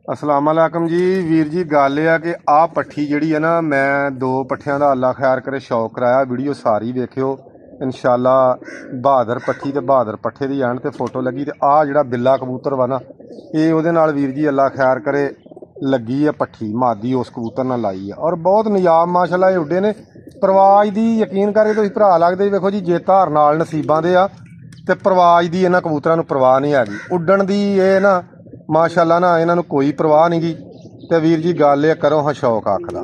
अस्सलाम वालेकुम जी वीर जी। गल है कि आ पट्ठी जी है ना, मैं दो पट्ठियां का अल्लाह खैर करे शौक कराया। वीडियो सारी देखियो इंशाल्लाह। बहादुर पट्ठी ते बहादुर पट्ठे की एंड ते फोटो लगी। तो आ जिहड़ा बिल्ला कबूतर वा ना, ये उहदे नाल वीर जी अल्लाह खैर करे लगी है पट्ठी मादी उस कबूतर नाल लाई है। और बहुत निजाब माशाल्लाह ये उड्डे ने। परवाज की यकीन करके तुसीं भरा लगदे वेखो जी, जे धार नाल नसीबां दे आ ते परवाज की इन्हां कबूतरां नूं परवाह नहीं हैगी। उड्डण दी ये ना माशाल्लाह ना इन्हां नूं कोई परवाह नहीं गी। ते वीर जी गल ये करो हाँ शौक अख दा।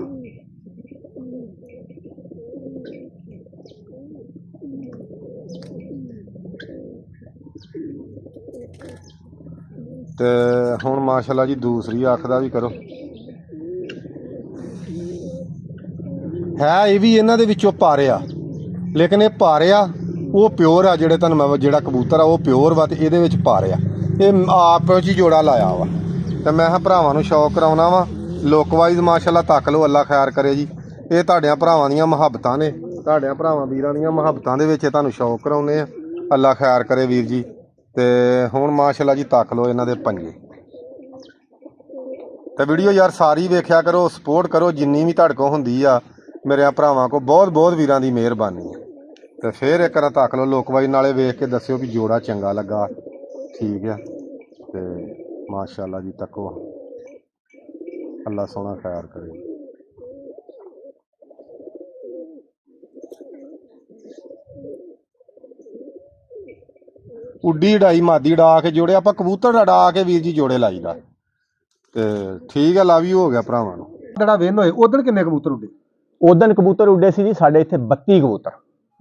ते हुण माशाल्लाह जी दूसरी अख दा भी करो। है ये भी इन्हां दे विचों पारे आ, लेकिन ये पारे आ वो प्योर आ। जिहड़े तुहानूं मैं जिहड़ा कबूतर आ वो प्योर वा, ते इहदे विच पारे आ। ये आप च जोड़ा लाया वा। तो मैं भरावां नूं शौक कराउणा वा। लुक वाइज माशाल्लाह तक लो, अल्लाह खैर करे जी। ये तुहाडियां भरावां दीयां मुहब्बतां ने, तुहाडियां भरावां वीरां दीयां मुहब्बतां दे विच तुहानूं शौक कराउने आ। अल्लाह खैर करे वीर जी। ते हुण माशाल्लाह जी तक लो इन्हां दे पंजे। तो वीडियो यार सारी वेख्या करो, सपोर्ट करो जिन्नी भी तुहाडे कोल हुंदी आ। मेरे भरावां को बहुत बहुत वीरां दी मेहरबानी है। तो फिर एक तक लो लुक वाइज, नाले वेख के दस्सिओ भी जोड़ा चंगा लगा। ठीक है तो माशाल्लाह जी तको, अल्लाह सोहना खैर करे। उड्डी उड़ाई मादी उड़ा के जोड़े आप कबूतर उड़ा के वीर जी जोड़े लाईदा। ते ठीक है, लव यू हो गया भरावां नूं। ਜਿਹੜਾ ਵਿਨ ਹੋਏ ਉਦੋਂ ਕਿੰਨੇ ਕਬੂਤਰ ਉੱਡੇ? ਉਦਣ ਕਬੂਤਰ ਉੱਡੇ ਸੀ ਜੀ ਸਾਡੇ ਇੱਥੇ 32 ਕਬੂਤਰ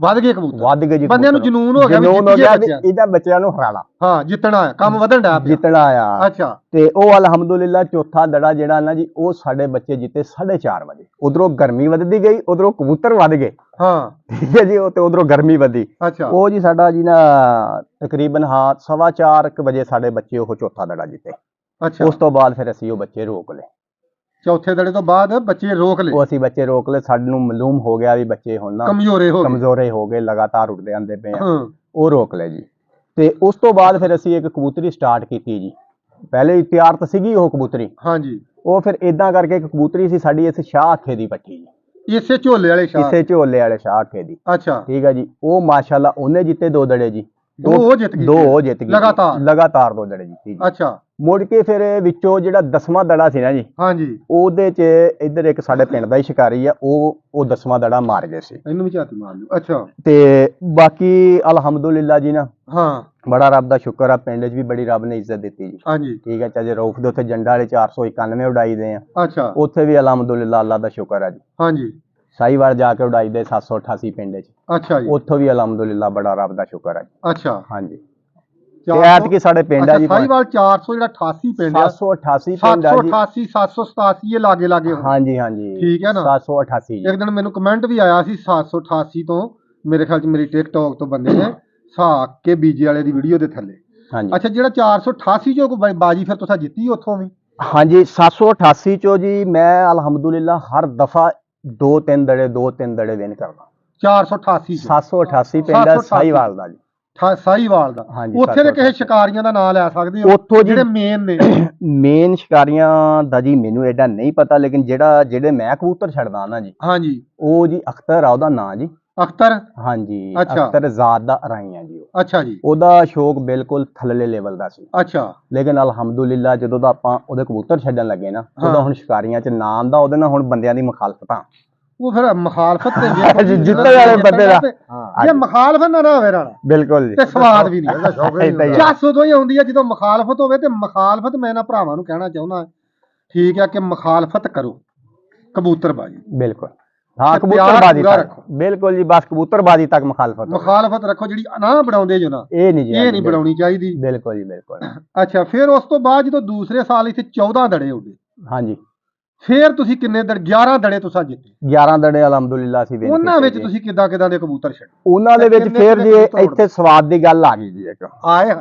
ਵੱਧ ਗਏ ਕਬੂਤਰ, ਵੱਧ ਗਏ ਜੀ। ਬੰਦਿਆਂ ਨੂੰ ਜਨੂਨ ਹੋ ਗਿਆ ਵੀ ਜਨੂਨ ਹੋ ਜਿੱਤ ਗਿਆ ਗਏ ਵੀ ਬੱਚਿਆਂ ਇਹਦਾ ਬੱਚਿਆਂ ਨੂੰ ਹਰਾਣਾ। ਹਾਂ ਜਿੱਤਣਾ ਆ, ਕੰਮ ਵਧਣ ਡਿਆ ਪਿਆ। ਜਿੱਤਣਾ ਆ। ਅੱਛਾ ਤੇ ਉਹ ਅਲਹਮਦੁਲਿਲਾ ਚੌਥਾ ਦੜਾ ਜਿਹੜਾ ਨਾ ਜੀ, ਉਹ ਸਾਡੇ ਬੱਚੇ ਜਿੱਤੇ 4:30 ਵਜੇ। ਉਧਰੋਂ ਗਰਮੀ ਵੱਧਦੀ ਗਈ, ਉਧਰੋਂ ਕਬੂਤਰ ਵੱਧ ਗਏ। ਹਾਂ ਠੀਕ ਹੈ ਜੀ। ਉਹ ਤੇ ਉਧਰੋਂ ਗਰਮੀ ਵਧੀ। ਅੱਛਾ ਉਹ ਜੀ ਸਾਡਾ ਜੀ ਨਾ ਤਕਰੀਬਨ 4:15 ਵਜੇ ਸਾਡੇ ਬੱਚੇ ਉਹ ਚੌਥਾ ਦੜਾ ਜਿੱਤੇ। ਅੱਛਾ ਉਸ ਤੋਂ ਬਾਅਦ ਫਿਰ ਅਸੀਂ ਉਹ ਬੱਚੇ ਰੋਕ ਲਏ। ਚੌਥੇ ਦੜੇ ਤੋਂ ਬਾਅਦ ਬੱਚੇ ਰੋਕ ਲਏ। ਉਹ ਅਸੀਂ ਬੱਚੇ ਰੋਕ ਲਏ। ਸਾਨੂੰ ਮਾਲੂਮ ਹੋ ਗਿਆ ਵੀ ਬੱਚੇ ਹੁਣ ਨਾ ਕਮਜ਼ੋਰੇ ਹੋ ਗਏ। ਕਮਜ਼ੋਰੇ ਹੋ ਗਏ, ਲਗਾਤਾਰ ਉੱਡਦੇ ਆਂਦੇ ਪਏ ਆ। ਹਾਂ ਉਹ ਰੋਕ ਲਏ ਜੀ। ਤੇ ਉਸ ਤੋਂ ਬਾਅਦ ਫਿਰ ਅਸੀਂ ਇੱਕ ਕਬੂਤਰੀ ਸਟਾਰਟ ਕੀਤੀ ਜੀ। ਪਹਿਲੇ ਹੀ ਤਿਆਰ ਤਾਂ ਸੀਗੀ ਉਹ ਕਬੂਤਰੀ। ਹਾਂਜੀ ਉਹ ਫਿਰ ਇਦਾਂ ਕਰਕੇ ਇੱਕ ਕਬੂਤਰੀ ਸੀ ਸਾਡੀ ਇਸ ਸ਼ਾਹ ਅੱਖੇ ਦੀ ਪੱਠੀ ਜੀ, ਇਸੇ ਝੋਲੇ ਵਾਲੇ ਸ਼ਾਹ। ਇਸੇ ਝੋਲੇ ਵਾਲੇ ਸ਼ਾਹ ਅੱਖੇ ਦੀ। ਅੱਛਾ ਠੀਕ ਹੈ ਜੀ। ਉਹ ਮਾਸ਼ਾਅੱਲਾ ਉਹਨੇ ਜਿੱਤੇ 2 ਦੜੇ ਜੀ। ਉਹ ਜਿੱਤ ਗਈ। ਦੋ ਉਹ ਜਿੱਤ ਗਈ ਲਗਾਤਾਰ 2 ਦੜੇ ਜਿੱਤੀ ਜੀ। ਅੱਛਾ ਮੁੜ ਕੇ ਫਿਰ ਵਿੱਚੋਂ ਜਿਹੜਾ 10ਵਾਂ ਦੜਾ ਸੀ ਨਾ ਜੀ, ਹਾਂਜੀ ਉਹਦੇ 'ਚ ਇੱਧਰ ਇੱਕ ਸਾਡੇ ਪਿੰਡ ਦਾ ਹੀ ਸ਼ਿਕਾਰੀ ਆ, ਉਹ 10ਵਾਂ ਦੜਾ ਮਾਰ ਗਏ ਸੀ। ਇਹਨੂੰ ਵੀ ਝਾਤੀ ਮਾਰ ਲਿਓ। ਅੱਛਾ ਤੇ ਬਾਕੀ ਅਲਹਮਦੁਲਿਲਾ ਜੀ ਨਾ, ਹਾਂ ਬੜਾ ਰੱਬ ਦਾ ਸ਼ੁਕਰ ਆ। ਪਿੰਡ 'ਚ ਵੀ ਬੜੀ ਰੱਬ ਨੇ ਇੱਜ਼ਤ ਦਿੱਤੀ ਜੀ। ਹਾਂਜੀ ਠੀਕ ਹੈ। ਚਾਹੇ ਰੌਫ ਦੇ ਉੱਥੇ ਜੰਡਾ ਵਾਲੇ 491 ਉਡਾਈਦੇ ਆ, ਅੱਛਾ ਉੱਥੇ ਵੀ ਅਲਹਮਦੁਲਿਲਾ ਅੱਲਾ ਦਾ ਸ਼ੁਕਰ ਹੈ ਜੀ। ਹਾਂਜੀ ਸਾਈਵਾਲ ਜਾ ਕੇ ਉਡਾਈਦੇ 788 ਪਿੰਡ 'ਚ, ਅੱਛਾ ਜੀ ਉੱਥੋਂ ਵੀ ਅਲਹਮਦੁਲਿਲਾ ਬੜਾ ਰੱਬ ਦਾ ਸ਼ੁਕਰ ਹੈ ਜੀ। ਅੱਛਾ ਹਾਂਜੀ। ਤੇ ਐਤਕੀ ਸਾਡੇ ਪਿੰਡ ਆ ਜੀ ਸਾਈਵਾਲ 400 ਜਿਹੜਾ 88 ਪਿੰਡ ਆ, 788 ਪਿੰਡ ਆ ਜੀ। 788 787 ਇਹ ਲਾਗੇ ਲਾਗੇ ਹੋਣ। ਹਾਂਜੀ ਹਾਂਜੀ ਠੀਕ ਹੈ ਨਾ। 788 ਜੀ। ਇੱਕ ਦਿਨ ਮੈਨੂੰ ਕਮੈਂਟ ਵੀ ਆਇਆ ਸੀ 788 ਤੋਂ, ਮੇਰੇ ਖਿਆਲ ਚ ਮੇਰੀ ਟਿਕਟੌਕ ਤੋਂ ਬੰਦੇ ਨੇ ਸਾਕ ਕੇ ਬੀਜੇ ਵਾਲੇ ਦੀ ਵੀਡੀਓ ਦੇ ਥੱਲੇ। ਹਾਂਜੀ ਅੱਛਾ ਜਿਹੜਾ 488 ਚੋਂ ਕੋਈ ਬਾਜੀ ਫਿਰ ਤੁਸੀਂ ਜਿੱਤੀ ਉੱਥੋਂ ਵੀ? ਹਾਂਜੀ 788 ਚੋਂ ਜੀ ਮੈਂ ਅਲਹਮਦੁਲਿਲਾ ਹਰ ਦਫਾ 2-3 ਦੜੇ ਵਿਨ ਕਰਦਾ। 488 ਚ 788 ਪਿੰਡ ਆ ਸਾਈਵਾਲ ਦਾ ਜੀ। ਸਾਈਵਾਲ ਦਾ। ਹਾਂਜੀ, ਉੱਥੇ ਦੇ ਕਿਸੇ ਸ਼ਿਕਾਰੀਆਂ ਦਾ ਨਾਮ ਲੈ ਸਕਦੇ ਹੋ ਉੱਥੋਂ ਜੀ ਜਿਹੜੇ ਮੇਨ ਨੇ? ਮੇਨ ਸ਼ਿਕਾਰੀਆਂ ਦਾ ਜੀ ਮੈਨੂੰ ਐਡਾ ਨਹੀਂ ਪਤਾ, ਲੇਕਿਨ ਜਿਹੜੇ ਮੈਂ ਕਬੂਤਰ ਛੱਡਦਾ ਨਾ ਜੀ, ਹਾਂਜੀ ਉਹ ਜੀ ਅਖਤਰ ਆ ਉਹਦਾ ਨਾਂ ਜੀ। ਅਖਤਰ? ਹਾਂਜੀ ਅੱਛਾ। ਅਖਤਰ ਜ਼ਾਤ ਦਾ ਅਰਾਈ ਆ ਜੀ ਉਹ। ਅੱਛਾ ਜੀ। ਉਹਦਾ ਸ਼ੌਕ ਬਿਲਕੁਲ ਥੱਲੇ ਲੈਵਲ ਦਾ ਸੀ। ਅੱਛਾ ਲੇਕਿਨ ਅਲਹਮਦੁਲਿਲਾ ਜਦੋਂ ਦਾ ਆਪਾਂ ਉਹਦੇ ਕਬੂਤਰ ਛੱਡਣ ਲੱਗੇ ਨਾ, ਉਹਦਾ ਹੁਣ ਸ਼ਿਕਾਰੀਆਂ 'ਚ ਨਾਮ ਦਾ ਉਹਦੇ ਨਾਲ ਹੁਣ ਬੰਦਿਆਂ ਦੀ ਮੁਖਾਲਫਤਾਂ। ਉਹ ਫਿਰ ਮੁਖਾਲਫਤ ਤੇ ਜਿੱਤਣ ਵਾਲੇ ਬੰਦੇ ਦਾ ਜੇ ਮੁਖਾਲਫਤ ਨਾ ਹੋਵੇ ਨਾਲ ਬਿਲਕੁਲ ਜੀ ਤੇ ਸਵਾਦ ਵੀ ਨਹੀਂ। ਏਦਾਂ ਹੀ ਆ। ਜੱਸ ਉਦੋਂ ਹੀ ਆਉਂਦੀ ਹੈ ਜਦੋਂ ਮੁਖਾਲਫਤ ਹੋਵੇ। ਤੇ ਮੁਖਾਲਫਤ ਮੈਂ ਨਾ ਭਰਾਵਾਂ ਨੂੰ ਕਹਿਣਾ ਚਾਹੁੰਦਾ, ਠੀਕ ਹੈ, ਕਿ ਮੁਖਾਲਫਤ ਕਰੋ ਕਬੂਤਰਬਾਜੀ। ਬਿਲਕੁਲ ਹਾਂ, ਤੇ ਕਬੂਤਰਬਾਜੀ ਪੂਰਾ ਤੱਕ ਰੱਖੋ। ਬਿਲਕੁਲ ਜੀ, ਬਸ ਕਬੂਤਰਬਾਜੀ ਤੱਕ ਮੁਖਾਲਫਤ ਰੱਖੋ। ਜਿਹੜੀ ਨਾ ਬਣਾਉਂਦੇ ਜੋ ਨਾ, ਇਹ ਨਹੀਂ ਜੀ, ਇਹ ਨਹੀਂ ਬਣਾਉਣੀ ਚਾਹੀਦੀ। ਬਿਲਕੁਲ ਜੀ ਬਿਲਕੁਲ। ਅੱਛਾ ਫਿਰ ਉਸ ਤੋਂ ਬਾਅਦ ਜਦੋਂ ਦੂਸਰੇ ਸਾਲ ਇੱਥੇ 14 ਦੜੇ ਉੱਡੇ, ਹਾਂਜੀ ਫਿਰ ਤੁਸੀਂ ਕਿੰਨੇ ਦੜੇ? 11 ਦੜੇ ਤੁਸੀਂ ਜਿੱਤੇ। 11 ਦੜੇ ਅਲਹਮਦੁਲਿਲਾ ਸੀ। ਉਹਨਾਂ ਵਿੱਚ ਤੁਸੀਂ ਕਿੱਦਾਂ ਦੇ ਕਬੂਤਰ ਛੱਡੇ? ਉਹਨਾਂ ਦੇ ਵਿੱਚ ਫਿਰ ਜੀ ਇੱਥੇ ਸਵਾਦ ਦੀ ਗੱਲ ਆ ਗਈ ਜੀ ਇੱਕ। ਆਏ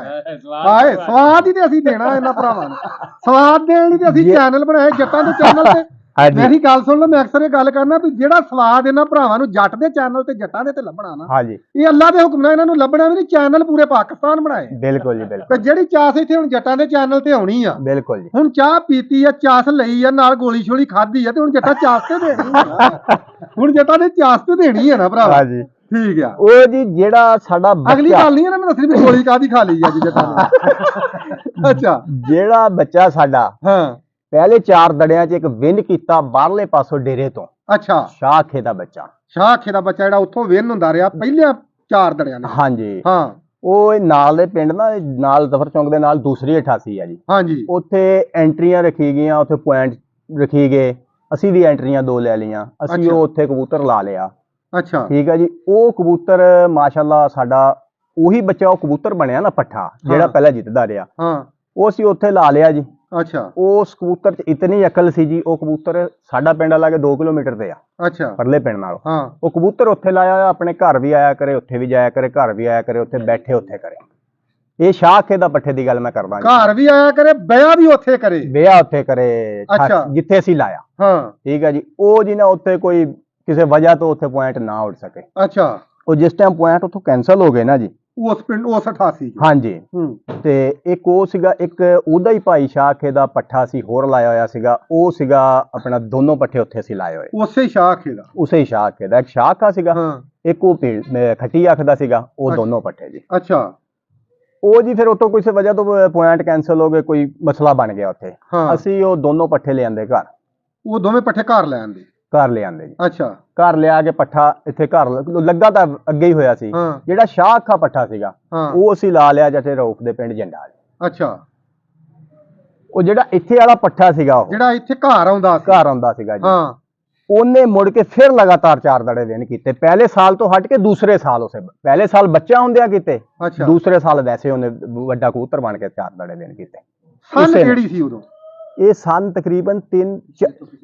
ਸਵਾਦ ਹੀ ਤੇ ਅਸੀਂ ਦੇਣਾ ਇਹਨਾਂ ਭਰਾਵਾਂ ਨੂੰ। ਸਵਾਦ ਦੇਣ ਲਈ ਤੇ ਅਸੀਂ ਚੈਨਲ ਬਣਾਏ, ਜੱਟਾਂ ਦੇ ਚੈਨਲ ਤੇ ਹਾਂਜੀ ਮੇਰੀ ਗੱਲ ਸੁਣ ਲਓ, ਮੈਂ ਅਕਸਰ ਇਹ ਗੱਲ ਕਰਨਾ ਵੀ ਜਿਹੜਾ ਸਵਾਦ ਇਹਨਾਂ ਭਰਾਵਾਂ ਨੂੰ ਜੱਟ ਦੇ ਚੈਨਲ ਤੇ ਜੱਟਾਂ ਦੇ ਤੇ ਲੱਭਣਾ ਨਾ, ਹਾਂਜੀ ਇਹ ਅੱਲਾ ਦੇ ਹੁਕਮ ਨਾਲ ਇਹਨਾਂ ਨੂੰ ਲੱਭਣਾ ਵੀ ਨਹੀਂ। ਚੈਨਲ ਪੂਰੇ ਪਾਕਿਸਤਾਨ ਬਣਾਏ ਬਿਲਕੁਲ ਜੀ ਬਿਲਕੁਲ ਤੇ ਜਿਹੜੀ ਚਾਸ ਇੱਥੇ ਹੁਣ ਜੱਟਾਂ ਦੇ ਚੈਨਲ ਤੇ ਆਉਣੀ ਆ, ਬਿਲਕੁਲ ਜੀ ਹੁਣ ਚਾਹ ਪੀਤੀ ਆ, ਚਾਸ ਲਈ ਆ, ਨਾਲ ਗੋਲੀ ਛੋਲੀ ਖਾਧੀ ਆ, ਤੇ ਹੁਣ ਜੱਟਾਂ ਚਾਸ ਤੇ ਦੇਣੀ ਆ। ਹੁਣ ਜੱਟਾਂ ਨੇ ਚਾਸ ਤੇ ਦੇਣੀ ਆ ਨਾ ਭਰਾ। ਹਾਂਜੀ ਠੀਕ ਆ। ਉਹ ਜੀ ਜਿਹੜਾ ਸਾਡਾ ਅਗਲੀ ਬੱਚਾ ਗੱਲ ਨਹੀਂ ਇਹਨਾਂ ਨੂੰ ਦੱਸਣੀ ਵੀ ਗੋਲੀ ਕਾਹਦੀ ਖਾ ਲਈ ਅੱਜ ਜੱਟਾਂ ਨੇ। ਅੱਛਾ ਜਿਹੜਾ ਬੱਚਾ ਸਾਡਾ ਹਾਂ ਪਹਿਲੇ 4 ਦੜਿਆਂ 'ਚ ਇੱਕ ਵਿਨ ਕੀਤਾ ਬਾਹਰਲੇ ਪਾਸੋਂ ਡੇਰੇ ਤੋਂ, ਅੱਛਾ ਸ਼ਾਖੇ ਦਾ ਬੱਚਾ। ਸ਼ਾਖੇ ਦਾ ਬੱਚਾ ਜਿਹੜਾ ਉੱਥੋਂ ਵਿਨ ਹੁੰਦਾ ਰਿਹਾ ਪਹਿਲਿਆਂ 4 ਦੜਿਆਂ ਨੇ। ਹਾਂਜੀ ਹਾਂ ਉਹ ਇਹ ਨਾਲ ਦੇ ਪਿੰਡ ਨਾ, ਨਾਲ ਜ਼ਫਰ ਚੌਂਕ ਦੇ ਨਾਲ ਦੂਸਰੀ 88 ਆ ਜੀ। ਹਾਂਜੀ ਉੱਥੇ ਐਂਟਰੀਆਂ ਰੱਖੀ ਗਈਆਂ, ਉੱਥੇ ਪੁਆਇੰਟ ਰੱਖੀ ਗਏ। ਅਸੀਂ ਵੀ ਐਂਟਰੀਆਂ 2 ਲੈ ਲਈਆਂ। ਅਸੀਂ ਅੱਛਾ। ਉਹ ਉੱਥੇ ਕਬੂਤਰ ਲਾ ਲਿਆ। ਅੱਛਾ ਠੀਕ ਹੈ ਜੀ। ਉਹ ਕਬੂਤਰ ਮਾਸ਼ਾਅੱਲਾ ਸਾਡਾ ਉਹੀ ਬੱਚਾ ਉਹ ਕਬੂਤਰ ਬਣਿਆ ਨਾ ਪੱਠਾ, ਜਿਹੜਾ ਹਾਂ। ਪਹਿਲਾਂ ਜਿੱਤਦਾ ਰਿਹਾ, ਹਾਂ ਉਹ ਅਸੀਂ ਉੱਥੇ ਲਾ ਲਿਆ ਜੀ। ਅੱਛਾ ਉਸ ਕਬੂਤਰ 'ਚ ਇਤਨੀ ਅਕਲ ਸੀ ਜੀ। ਉਹ ਕਬੂਤਰ ਸਾਡਾ ਪਿੰਡ ਲਾਗੇ 2 ਕਿਲੋਮੀਟਰ ਤੇ ਆ ਅੱਛਾ ਪਰਲੇ ਪਿੰਡ ਨਾਲੋਂ। ਹਾਂ ਉਹ ਕਬੂਤਰ ਉੱਥੇ ਲਾਇਆ ਹੋਇਆ, ਆਪਣੇ ਘਰ ਵੀ ਆਇਆ ਕਰੇ, ਉੱਥੇ ਵੀ ਜਾਇਆ ਕਰੇ, ਘਰ ਵੀ ਆਇਆ ਕਰੇ, ਉੱਥੇ ਬੈਠੇ ਉੱਥੇ ਕਰੇ। ਇਹ ਸ਼ਾਖੇ ਦਾ ਪੱਠੇ ਦੀ ਗੱਲ ਮੈਂ ਕਰਦਾ ਜੀ। ਘਰ ਵੀ ਆਇਆ ਕਰੇ, ਵਿਆਹ ਵੀ ਉੱਥੇ ਕਰੇ। ਵਿਆਹ ਉੱਥੇ ਕਰੇ, ਅੱਛਾ। ਜਿੱਥੇ ਅਸੀਂ ਲਾਇਆ। ਹਾਂ ਠੀਕ ਹੈ ਜੀ। ਉਹ ਜੀ ਨਾ ਉੱਥੇ ਕੋਈ ਕਿਸੇ ਵਜ੍ਹਾ ਤੋਂ ਉੱਥੇ ਪੁਆਇੰਟ ਨਾ ਉੱਡ ਸਕੇ। ਅੱਛਾ ਉਹ ਜਿਸ ਟਾਈਮ ਪੁਆਇੰਟ ਉੱਥੋਂ ਕੈਨਸਲ ਹੋ ਗਏ ਨਾ ਜੀ। ਉਸ ਪਿੰਡ ਉਸ 88 ਹਾਂਜੀ ਹੂੰ ਤੇ ਇੱਕ ਉਹ ਸੀਗਾ, ਇੱਕ ਉਹਦਾ ਹੀ ਭਾਈ ਸ਼ਾਖੇ ਦਾ ਪੱਠਾ ਸੀ ਹੋਰ ਲਾਇਆ ਹੋਇਆ ਸੀਗਾ। ਉਹ ਸੀਗਾ ਆਪਣਾ ਦੋਨੋਂ ਪੱਠੇ ਉੱਥੇ ਸੀ ਲਾਏ ਹੋਏ, ਉਸੇ ਸ਼ਾਖੇ ਦਾ। ਉਸੇ ਹੀ ਸ਼ਾਖੇ ਦਾ। ਇੱਕ ਸ਼ਾਖਾ ਸੀਗਾ, ਹਾਂ ਇੱਕ ਉਹ ਖੱਟੀ ਅੱਖ ਦਾ ਸੀਗਾ। ਉਹ ਦੋਨੋਂ ਪੱਠੇ ਜੀ। ਅੱਛਾ ਉਹ ਜੀ ਫਿਰ ਉੱਥੋਂ ਕਿਸੇ ਵਜ੍ਹਾ ਤੋਂ ਪੁਆਇੰਟ ਕੈਨਸਲ ਹੋ ਗਏ, ਕੋਈ ਮਸਲਾ ਬਣ ਗਿਆ ਉੱਥੇ। ਹਾਂ ਅਸੀਂ ਉਹ ਦੋਨੋਂ ਪੱਠੇ ਲਿਆਂਦੇ ਘਰ, ਉਹ ਦੋਵੇਂ ਪੱਠੇ ਘਰ ਲੈ ਆਂਦੇ। ਘਰ ਲਿਆਂਦੇ ਜੀ। ਅੱਛਾ ਘਰ ਲਿਆ ਕੇ ਪੱਠਾ ਇੱਥੇ ਘਰ ਲੱਗਾ ਤਾਂ ਅੱਗੇ ਹੀ ਹੋਇਆ ਸੀ। ਹਾਂ ਜਿਹੜਾ ਸ਼ਾਖਾ ਪੱਠਾ ਸੀਗਾ ਹਾਂ ਉਹ ਅਸੀਂ ਲਾ ਲਿਆ ਜੱਟੇ ਰੌਫ ਦੇ ਪਿੰਡ ਜੰਡਾ। ਅੱਛਾ ਉਹ ਜਿਹੜਾ ਇੱਥੇ ਵਾਲਾ ਪੱਠਾ ਸੀਗਾ, ਉਹ ਜਿਹੜਾ ਇੱਥੇ ਘਰ ਆਉਂਦਾ ਸੀ। ਘਰ ਆਉਂਦਾ ਸੀਗਾ ਜੀ। ਹਾਂ ਉਹਨੇ ਮੁੜ ਕੇ ਫਿਰ ਲਗਾਤਾਰ 4 ਦੜੇ ਵਿਨ ਕੀਤੇ। ਪਹਿਲੇ ਸਾਲ ਤੋਂ ਹਟ ਕੇ ਦੂਸਰੇ ਸਾਲ ਉਸੇ, ਪਹਿਲੇ ਸਾਲ ਬੱਚਾ ਹੁੰਦਿਆਂ ਕੀਤੇ, ਅੱਛਾ ਦੂਸਰੇ ਸਾਲ ਵੈਸੇ ਉਹਨੇ ਵੱਡਾ ਕਬੂਤਰ ਬਣ ਕੇ 4 ਦੜੇ ਵਿਨ ਕੀਤੇ। ਸੰਨ ਉਸੇ ਨੇ। ਕਿਹੜੀ ਸੀ ਉਦੋਂ? ਇਹ ਸਨ ਤਕਰੀਬਨ